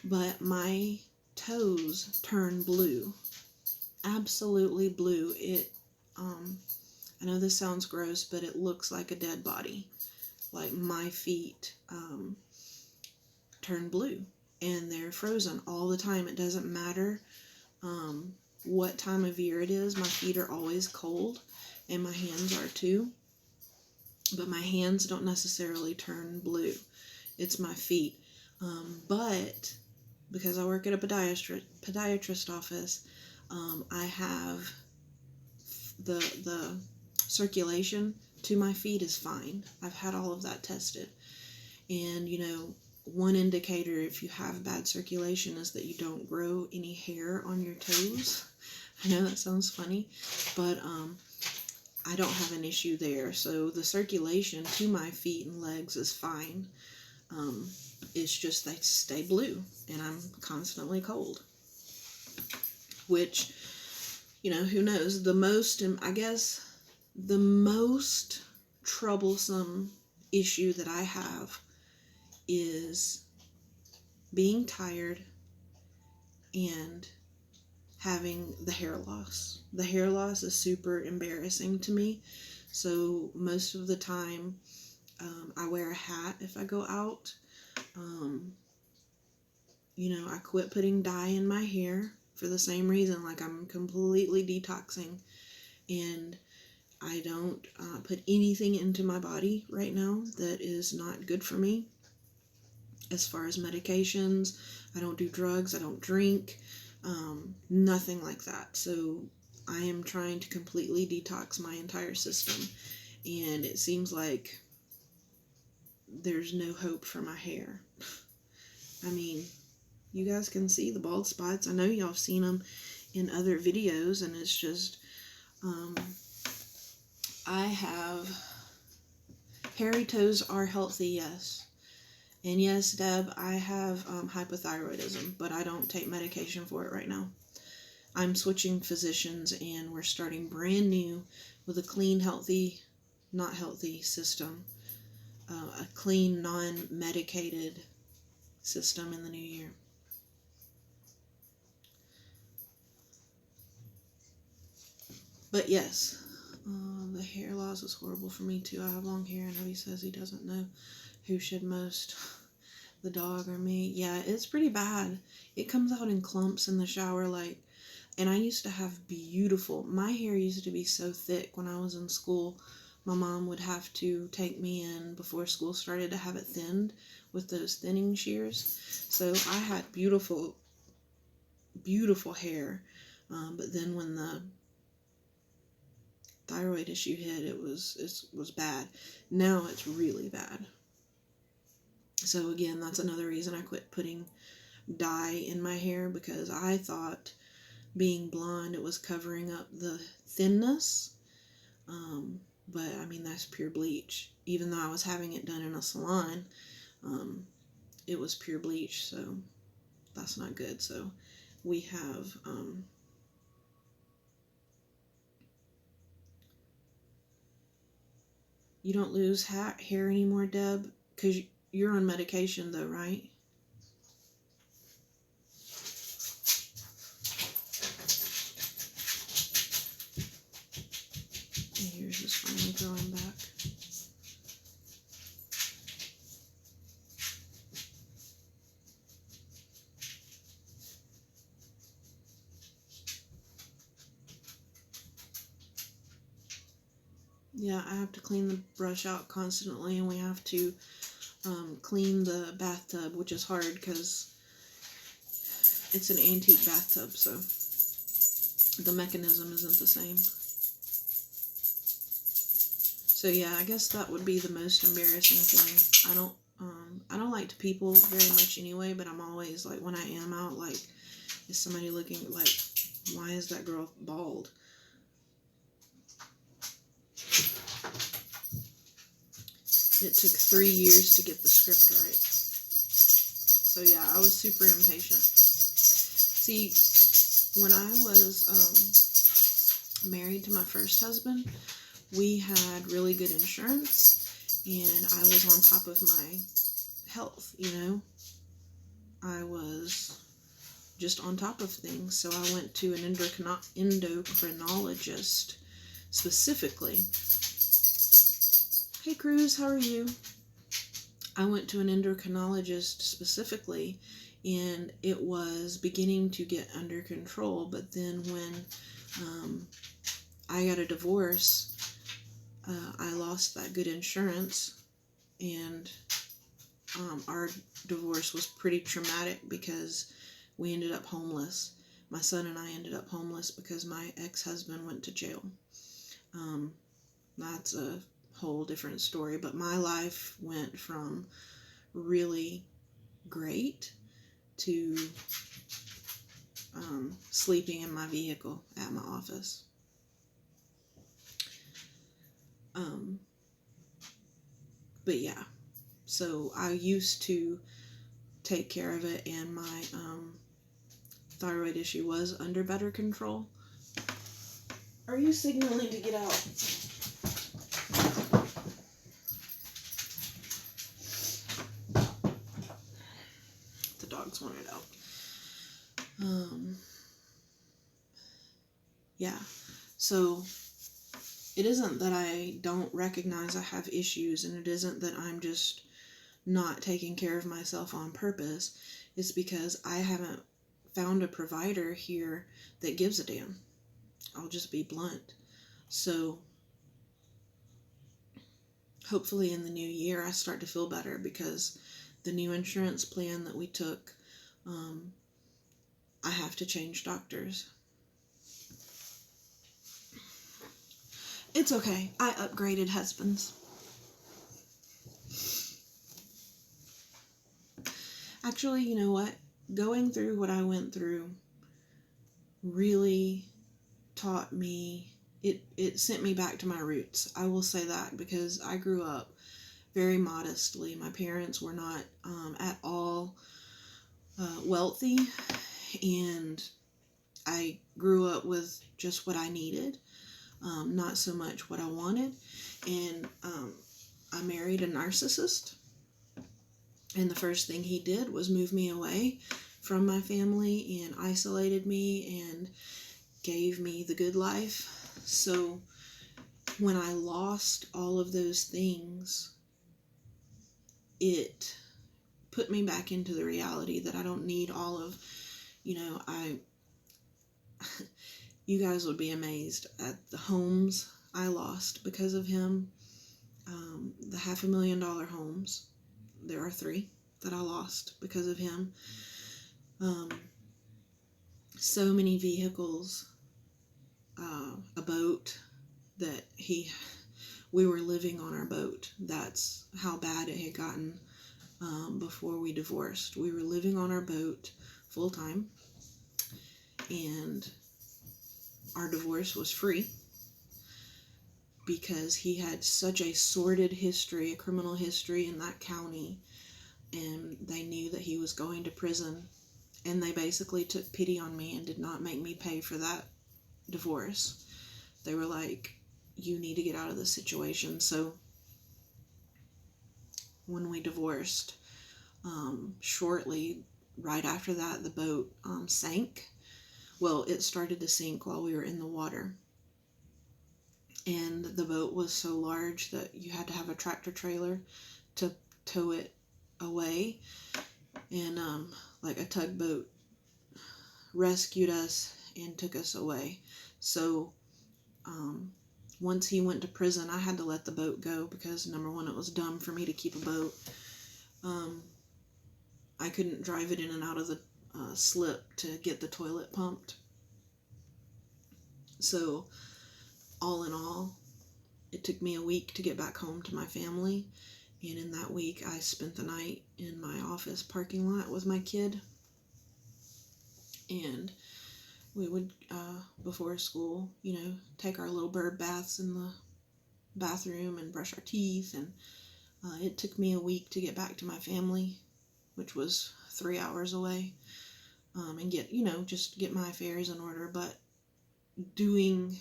but my toes turn blue. Absolutely blue. It, I know this sounds gross, but it looks like a dead body. Like, my feet, turn blue, and they're frozen all the time. It doesn't matter, what time of year it is. My feet are always cold, and my hands are too. But my hands don't necessarily turn blue. It's my feet. But because I work at a podiatrist office, I have the circulation to my feet is fine. I've had all of that tested. And, you know, one indicator if you have bad circulation is that you don't grow any hair on your toes. I know that sounds funny, but I don't have an issue there. So the circulation to my feet and legs is fine. It's just they stay blue, and I'm constantly cold. Which, you know, who knows? The most, I guess, The most troublesome issue that I have is being tired and having the hair loss. The hair loss is super embarrassing to me. So most of the time, I wear a hat if I go out. I quit putting dye in my hair for the same reason. Like, I'm completely detoxing, and I don't put anything into my body right now that is not good for me. As far as medications, I don't do drugs, I don't drink, nothing like that. So I am trying to completely detox my entire system, and it seems like there's no hope for my hair. I mean, you guys can see the bald spots. I know y'all have seen them in other videos, and it's just, I have, hairy toes are healthy, yes. And yes, Deb, I have hypothyroidism, but I don't take medication for it right now. I'm switching physicians, and we're starting brand new with a clean, healthy, not healthy system. A clean, non-medicated system in the new year. But yes, the hair loss is horrible for me too. I have long hair, and Hubby says he doesn't know who should most, the dog or me. Yeah, it's pretty bad. It comes out in clumps in the shower, and I used to have my hair used to be so thick when I was in school. My mom would have to take me in before school started to have it thinned with those thinning shears. So I had beautiful, beautiful hair. But then when the thyroid issue hit, it was bad. Now it's really bad. So again, that's another reason I quit putting dye in my hair, because I thought being blonde, it was covering up the thinness. But I mean, that's pure bleach. Even though I was having it done in a salon, it was pure bleach, so that's not good. So we have you don't lose hair anymore, Deb, because you're on medication though, right? And yours is finally growing back. Yeah, I have to clean the brush out constantly, and we have to clean the bathtub, which is hard because it's an antique bathtub, so the mechanism isn't the same. So yeah, I guess that would be the most embarrassing thing. I don't like to people very much anyway, but I'm always like, when I am out, like, is somebody looking like, why is that girl bald? It took 3 years to get the script right. So yeah, I was super impatient. See, when I was married to my first husband, we had really good insurance, and I was on top of my health, I was just on top of things. So I went to an endocrinologist specifically. Hey Cruz, how are you? I went to an endocrinologist specifically, and it was beginning to get under control. But then when I got a divorce, I lost that good insurance, and our divorce was pretty traumatic because we ended up homeless. My son and I ended up homeless because my ex-husband went to jail. That's a whole different story, but my life went from really great to sleeping in my vehicle at my office. But yeah, so I used to take care of it, and my thyroid issue was under better control. Are you signaling to get out? dogs wanted out. Yeah, so it isn't that I don't recognize I have issues, and it isn't that I'm just not taking care of myself on purpose. It's because I haven't found a provider here that gives a damn. I'll just be blunt. So hopefully in the new year I start to feel better, because the new insurance plan that we took, I have to change doctors. It's okay. I upgraded husbands. Actually, you know what? Going through what I went through really taught me, it sent me back to my roots. I will say that, because I grew up very modestly. My parents were not at all wealthy, and I grew up with just what I needed, not so much what I wanted. And I married a narcissist, and the first thing he did was move me away from my family and isolated me and gave me the good life. So when I lost all of those things, it put me back into the reality that I don't need all of, you guys would be amazed at the homes I lost because of him. The $500,000 homes, there are 3 that I lost because of him. So many vehicles, a boat that we were living on our boat. That's how bad it had gotten before we divorced. We were living on our boat full time, and our divorce was free because he had such a sordid history, a criminal history in that county, and they knew that he was going to prison, and they basically took pity on me and did not make me pay for that divorce. They were like, you need to get out of this situation. So when we divorced, shortly right after that, the boat sank. Well, it started to sink while we were in the water, and the boat was so large that you had to have a tractor trailer to tow it away, and like a tugboat rescued us and took us away. So once he went to prison, I had to let the boat go because, number one, it was dumb for me to keep a boat. I couldn't drive it in and out of the slip to get the toilet pumped. So all in all, it took me a week to get back home to my family, and in that week I spent the night in my office parking lot with my kid. And we would, before school, take our little bird baths in the bathroom and brush our teeth. And it took me a week to get back to my family, which was 3 hours away, and just get my affairs in order. But going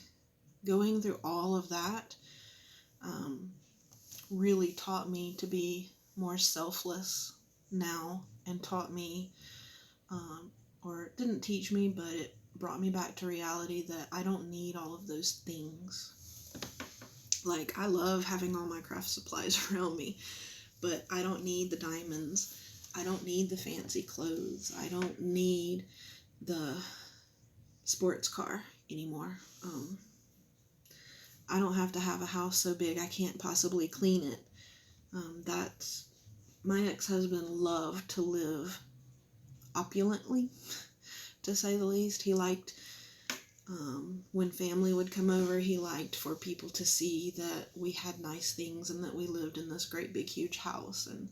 through all of that really taught me to be more selfless now, and taught me, or it didn't teach me, but it brought me back to reality that I don't need all of those things. Like, I love having all my craft supplies around me, but I don't need the diamonds. I don't need the fancy clothes. I don't need the sports car anymore. I don't have to have a house so big I can't possibly clean it. My ex-husband loved to live opulently, to say the least. He liked, when family would come over, he liked for people to see that we had nice things and that we lived in this great big huge house. And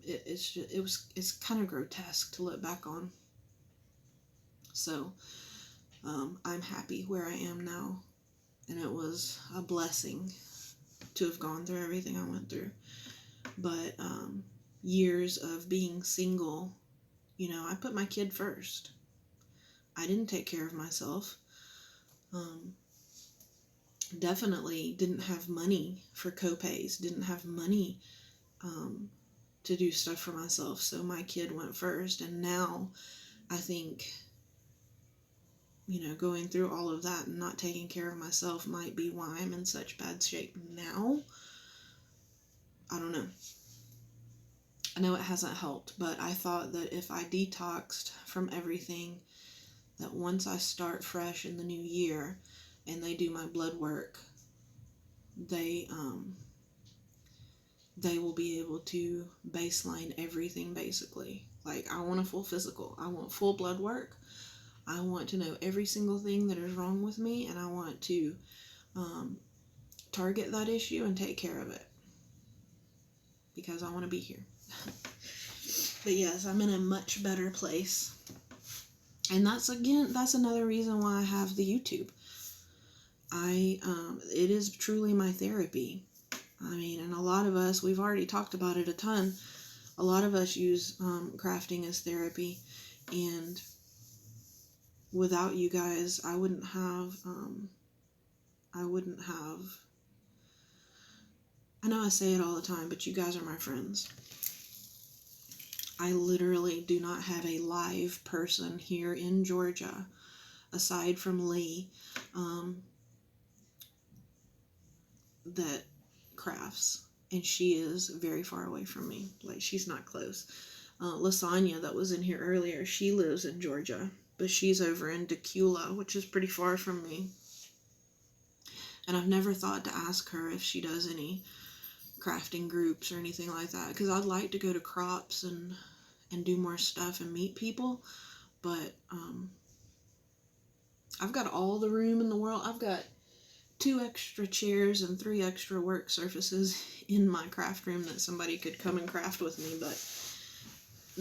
it's kind of grotesque to look back on. So I'm happy where I am now, and it was a blessing to have gone through everything I went through. But years of being single, I put my kid first. I didn't take care of myself. Definitely didn't have money for co-pays, didn't have money to do stuff for myself. So my kid went first, and now I think, going through all of that and not taking care of myself might be why I'm in such bad shape now. I don't know. I know it hasn't helped, but I thought that if I detoxed from everything, that once I start fresh in the new year and they do my blood work, they will be able to baseline everything basically. Like, I want a full physical. I want full blood work. I want to know every single thing that is wrong with me, and I want to target that issue and take care of it because I want to be here. But yes, I'm in a much better place. And that's another reason why I have the YouTube. It is truly my therapy. I mean, and a lot of us, we've already talked about it a ton. A lot of us use crafting as therapy, and without you guys, I wouldn't have, I know I say it all the time, but you guys are my friends. I literally do not have a live person here in Georgia, aside from Lee, that crafts, and she is very far away from me. Like, she's not close. Lasagna, that was in here earlier, she lives in Georgia, but she's over in Decula, which is pretty far from me. And I've never thought to ask her if she does any crafting groups or anything like that, because I'd like to go to crops and do more stuff and meet people, but I've got all the room in the world. I've got 2 extra chairs and 3 extra work surfaces in my craft room that somebody could come and craft with me, but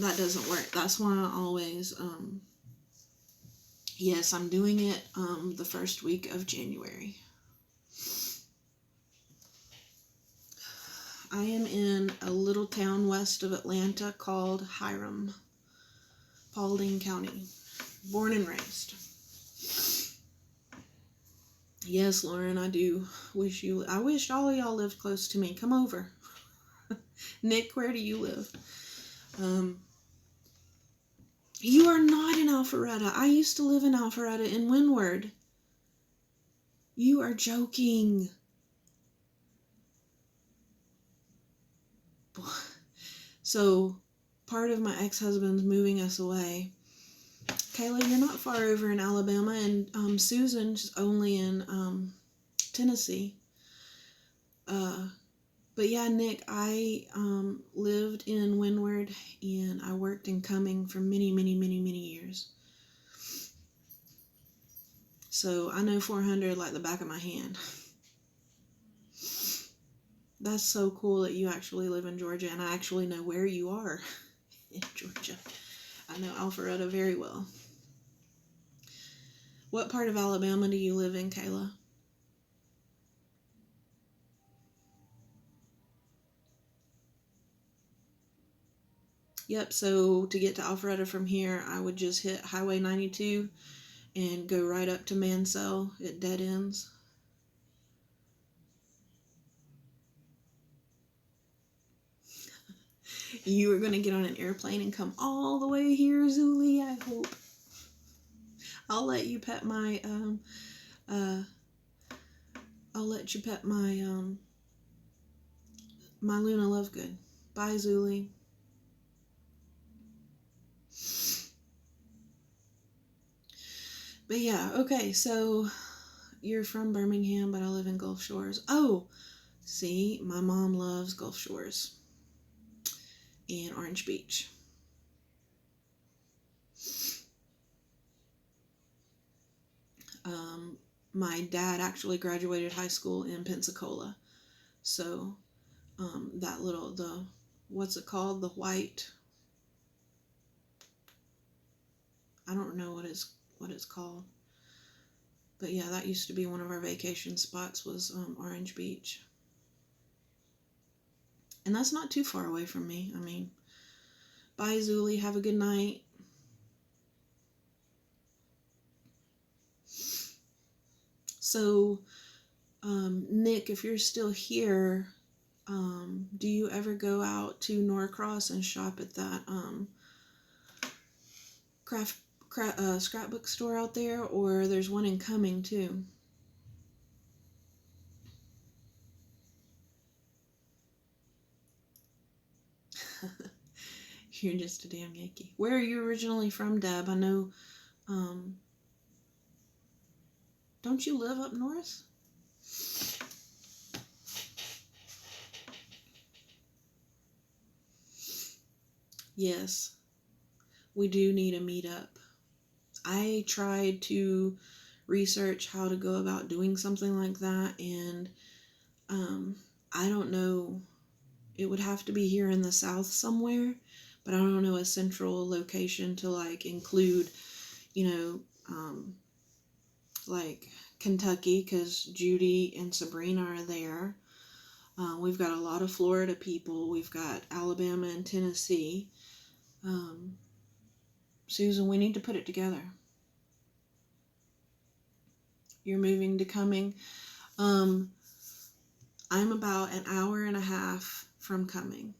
that doesn't work. That's why I always, yes, I'm doing it the first week of January. I am in a little town west of Atlanta called Hiram, Paulding County. Born and raised. Yes, Lauren, I do wish I wish all of y'all lived close to me. Come over. Nick, where do you live? You are not in Alpharetta. I used to live in Alpharetta in Windward. You are joking. So, part of my ex-husband's moving us away. Kayla, you're not far over in Alabama, and Susan's only in Tennessee. But yeah, Nick, I lived in Windward, and I worked in Cumming for many, many, many, many years. So I know 400 like the back of my hand. That's so cool that you actually live in Georgia, and I actually know where you are in Georgia. I know Alpharetta very well. What part of Alabama do you live in, Kayla? Yep, so to get to Alpharetta from here, I would just hit Highway 92 and go right up to Mansell. It dead ends. You are going to get on an airplane and come all the way here, Zuli, I hope. I'll let you pet my, my Luna Lovegood. Bye, Zuli. But yeah, okay, so you're from Birmingham, but I live in Gulf Shores. Oh, see, my mom loves Gulf Shores and Orange Beach. My dad actually graduated high school in Pensacola. So, that little, what's it called? The white, I don't know what it's called. But yeah, that used to be one of our vacation spots, was Orange Beach. And that's not too far away from me. I mean, bye, Zuli. Have a good night. So, Nick, if you're still here, Do you ever go out to Norcross and shop at that scrapbook store out there? Or there's one in Cumming too. You're just a damn Yankee. Where are you originally from, Deb? I know, don't you live up north? Yes, we do need a meetup. I tried to research how to go about doing something like that, and I don't know. It would have to be here in the South somewhere, but I don't know a central location to like include, like Kentucky, because Judy and Sabrina are there. We've got a lot of Florida people. We've got Alabama and Tennessee. Susan, we need to put it together. You're moving to Cumming. I'm about an hour and a half from Cumming.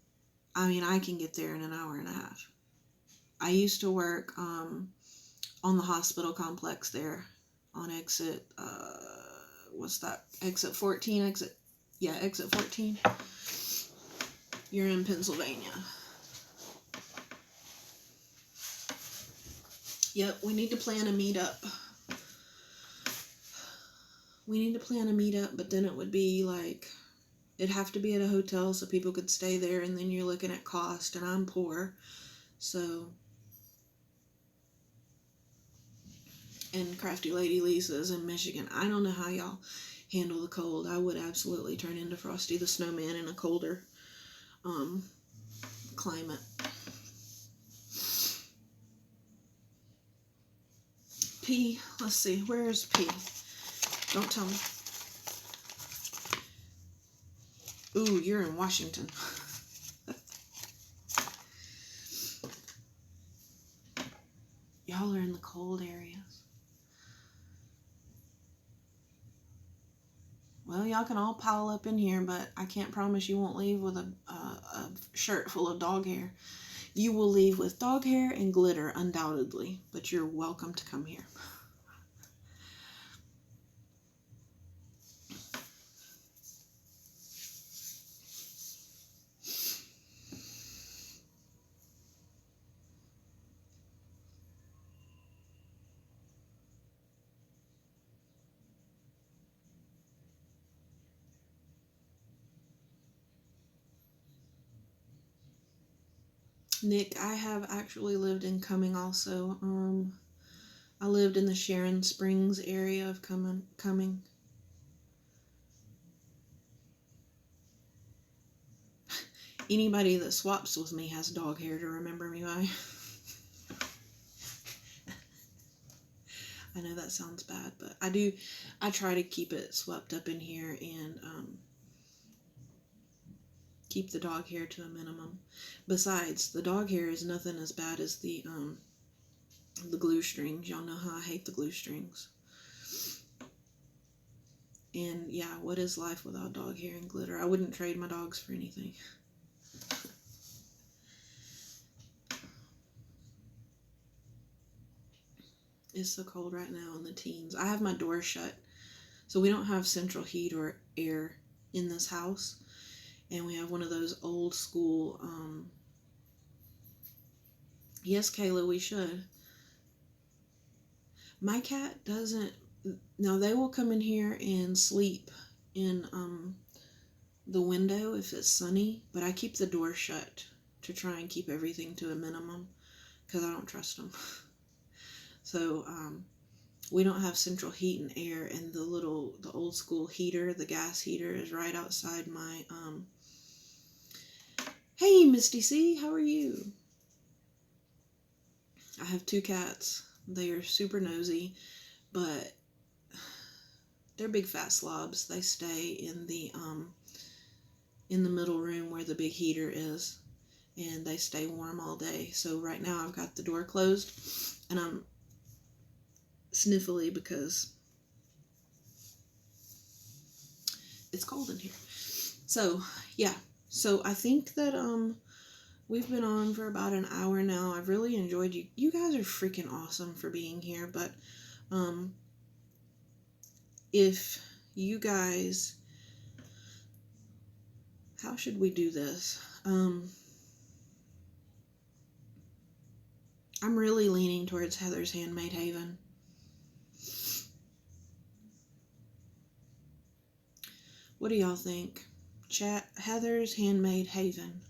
I mean, I can get there in an hour and a half. I used to work on the hospital complex there on exit, what's that? Exit 14, exit 14. You're in Pennsylvania. Yep, we need to plan a meetup. But then it would be like, it'd have to be at a hotel so people could stay there, and then you're looking at cost, and I'm poor, so. And Crafty Lady Lisa's in Michigan. I don't know how y'all handle the cold. I would absolutely turn into Frosty the Snowman in a colder climate. P, let's see, where's P? Don't tell me. Ooh, you're in Washington. Y'all are in the cold areas. Well, y'all can all pile up in here, but I can't promise you won't leave with a shirt full of dog hair. You will leave with dog hair and glitter, undoubtedly, but you're welcome to come here. Nick, I have actually lived in Cumming also. I lived in the Sharon Springs area of Cumming. Anybody that swaps with me has dog hair to remember me by. I know that sounds bad, but I try to keep it swept up in here and keep the dog hair to a minimum. Besides, the dog hair is nothing as bad as the glue strings. Y'all know how I hate the glue strings. And yeah, what is life without dog hair and glitter? I wouldn't trade my dogs for anything. It's so cold right now in the teens. I have my door shut, so we don't have central heat or air in this house. And we have one of those old school, yes, Kayla, we should. My cat doesn't, now they will come in here and sleep in the window if it's sunny, but I keep the door shut to try and keep everything to a minimum because I don't trust them. So we don't have central heat and air, and the old school heater, the gas heater, is right outside my Hey, Misty C, how are you? I have 2 cats. They are super nosy, but they're big fat slobs. They stay in the middle room where the big heater is, and they stay warm all day. So right now I've got the door closed, and I'm sniffly because it's cold in here. So, yeah. So I think that we've been on for about an hour now. I've really enjoyed you. You guys are freaking awesome for being here, but um if you guys, how should we do this? I'm really leaning towards Heather's Handmade Haven. What do y'all think? Chat, Heather's Handmade Haven.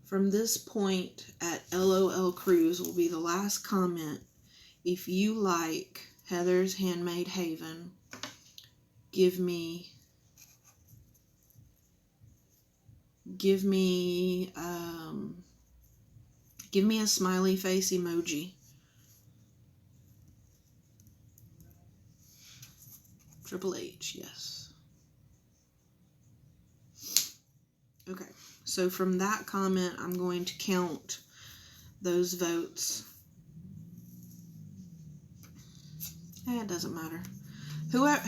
From this point at LOL Cruise will be the last comment. If you like Heather's Handmade Haven, give me a smiley face emoji. Triple H, yes. Okay, so from that comment, I'm going to count those votes. It doesn't matter.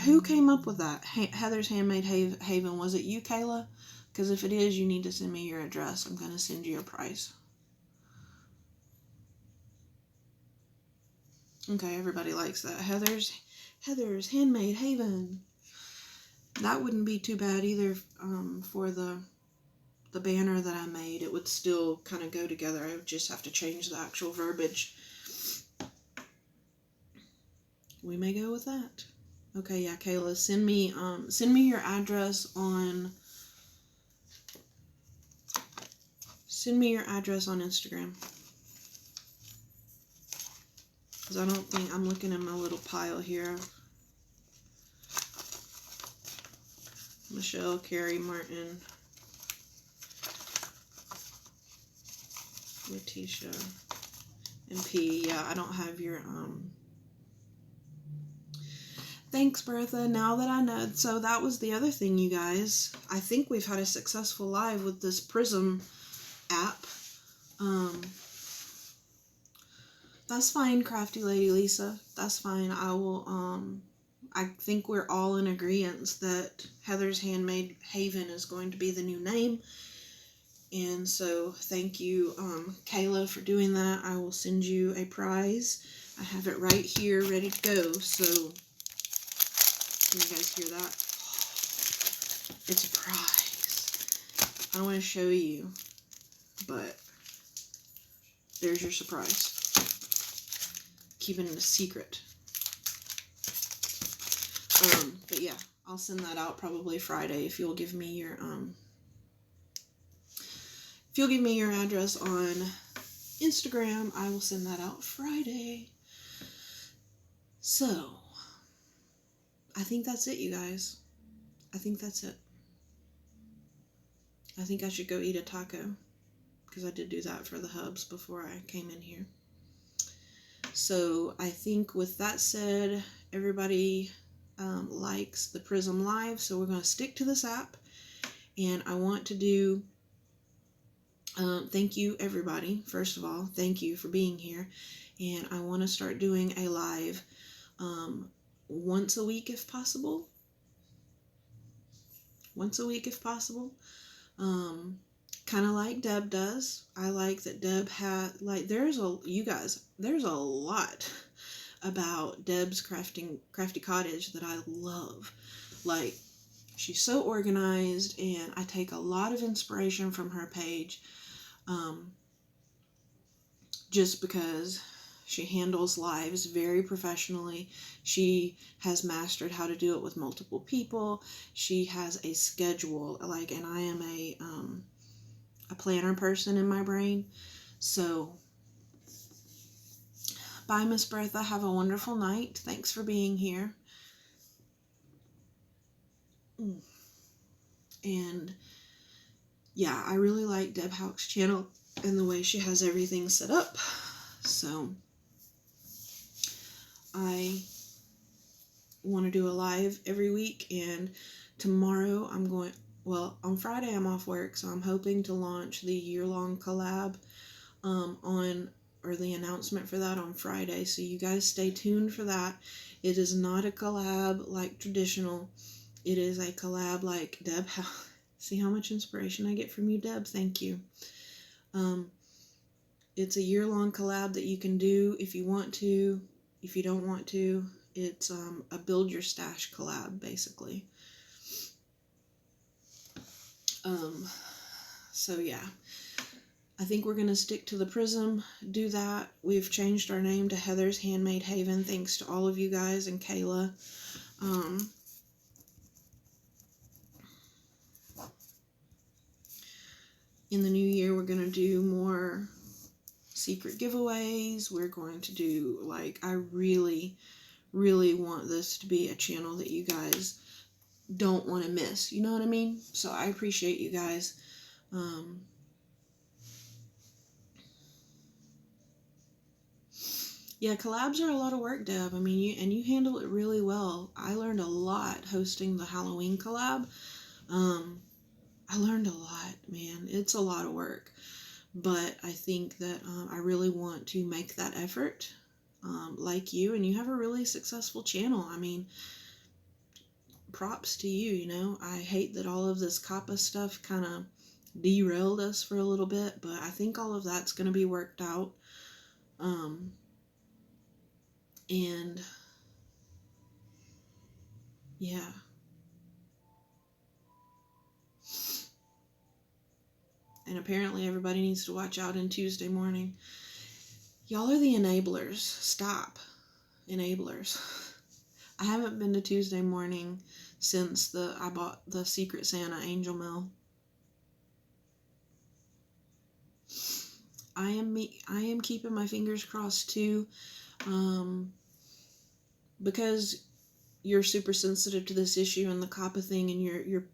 Who came up with that? Heather's Handmade Haven. Was it you, Kayla? Because if it is, you need to send me your address. I'm going to send you a price. Okay, everybody likes that. Heather's Handmade Haven. That wouldn't be too bad either for the banner that I made. It would still kind of go together. I would just have to change the actual verbiage. We may go with that. Okay, yeah, Kayla, send me your address on Instagram. Because I don't think I'm looking in my little pile here. Michelle, Carrie, Martin, Letitia, and P. Yeah, I don't have your Thanks, Bertha. Now that I know. So that was the other thing, you guys. I think we've had a successful live with this Prism app. That's fine, Crafty Lady Lisa. That's fine. I will, I think we're all in agreement that Heather's Handmade Haven is going to be the new name. And so thank you, Kayla, for doing that. I will send you a prize. I have it right here ready to go. So can you guys hear that? It's a prize. I don't want to show you, but there's your surprise. Keeping it a secret. But yeah, I'll send that out probably Friday if you'll give me your address on Instagram. I will send that out Friday. So I think that's it, you guys. I think that's it. I think I should go eat a taco because I did do that for the hubs before I came in here. So I think with that said, everybody likes the Prism Live, so we're going to stick to this app. And I want to do thank you, everybody. First of all, thank you for being here. And I want to start doing a live once a week if possible. Kind of like Deb does. I like that Deb had, like, there's a lot about Deb's Crafty Cottage that I love. Like, she's so organized, and I take a lot of inspiration from her page, just because she handles lives very professionally. She has mastered how to do it with multiple people. She has a schedule, like, and I am a planner person in my brain. So, bye, Miss Bertha. Have a wonderful night. Thanks for being here. And yeah, I really like Deb Houck's channel and the way she has everything set up. So I want to do a live every week, and tomorrow on Friday I'm off work, so I'm hoping to launch the year-long collab on or the announcement for that on Friday, so you guys stay tuned for that. It is not a collab like traditional. It is a collab like Deb. See how much inspiration I get from you, Deb? Thank you. It's a year-long collab that you can do if you want to. If you don't want to, it's a build your stash collab, basically. So yeah, I think we're going to stick to the Prism, do that. We've changed our name to Heather's Handmade Haven, thanks to all of you guys and Kayla. In the new year, we're going to do more secret giveaways. We're going to do, like, I really, really want this to be a channel that you guys don't want to miss. You know what I mean? So I appreciate you guys. Yeah, collabs are a lot of work, Deb. I mean, you handle it really well. I learned a lot hosting the Halloween collab. I learned a lot, man. It's a lot of work. But I think that I really want to make that effort, like you. And you have a really successful channel. I mean, props to you, you know. I hate that all of this COPPA stuff kind of derailed us for a little bit. But I think all of that's going to be worked out. And yeah. And apparently everybody needs to watch out on Tuesday morning. Y'all are the enablers. Stop. Enablers. I haven't been to Tuesday morning since I bought the Secret Santa Angel Mail. I am keeping my fingers crossed too. Because you're super sensitive to this issue and the COPPA thing, and you're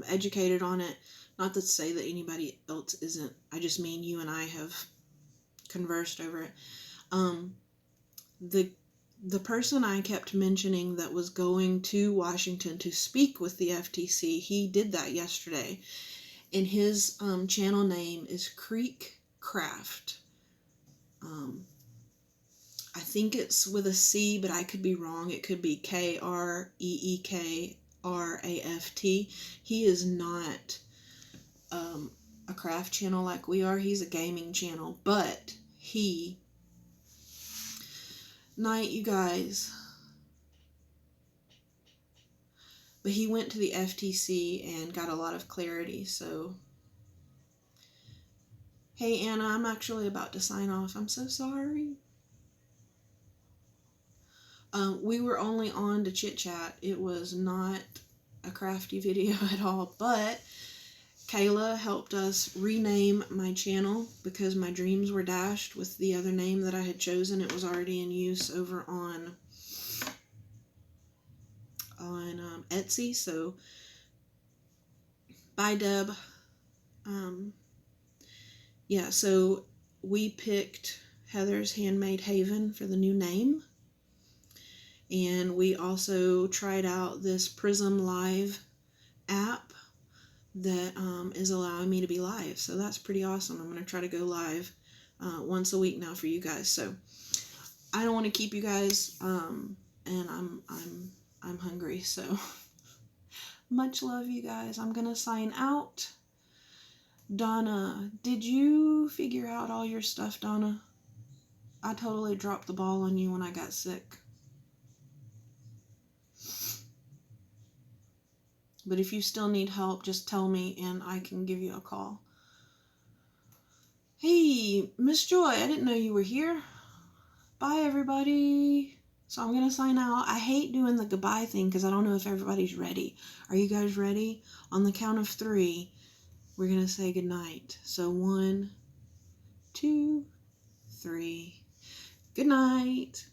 educated on it. Not to say that anybody else isn't. I just mean you and I have conversed over it. The person I kept mentioning that was going to Washington to speak with the FTC, he did that yesterday. And his channel name is Creek Craft. I think it's with a C, but I could be wrong. It could be Kreekraft. He is not a craft channel like we are. He's a gaming channel, but night, you guys. But he went to the FTC and got a lot of clarity, so. Hey, Anna, I'm actually about to sign off. I'm so sorry. We were only on to chit chat. It was not a crafty video at all, but Kayla helped us rename my channel because my dreams were dashed with the other name that I had chosen. It was already in use over on Etsy. So bye, Deb. Yeah, so we picked Heather's Handmade Haven for the new name. And we also tried out this Prism Live app that is allowing me to be live. So that's pretty awesome. I'm going to try to go live once a week now for you guys. So I don't want to keep you guys, and I'm hungry. So much love, you guys. I'm going to sign out. Donna, did you figure out all your stuff, Donna? I totally dropped the ball on you when I got sick. But if you still need help, just tell me and I can give you a call. Hey, Miss Joy, I didn't know you were here. Bye, everybody. So I'm going to sign out. I hate doing the goodbye thing because I don't know if everybody's ready. Are you guys ready? On the count of 3, we're going to say goodnight. So 1, 2, 3. Good night.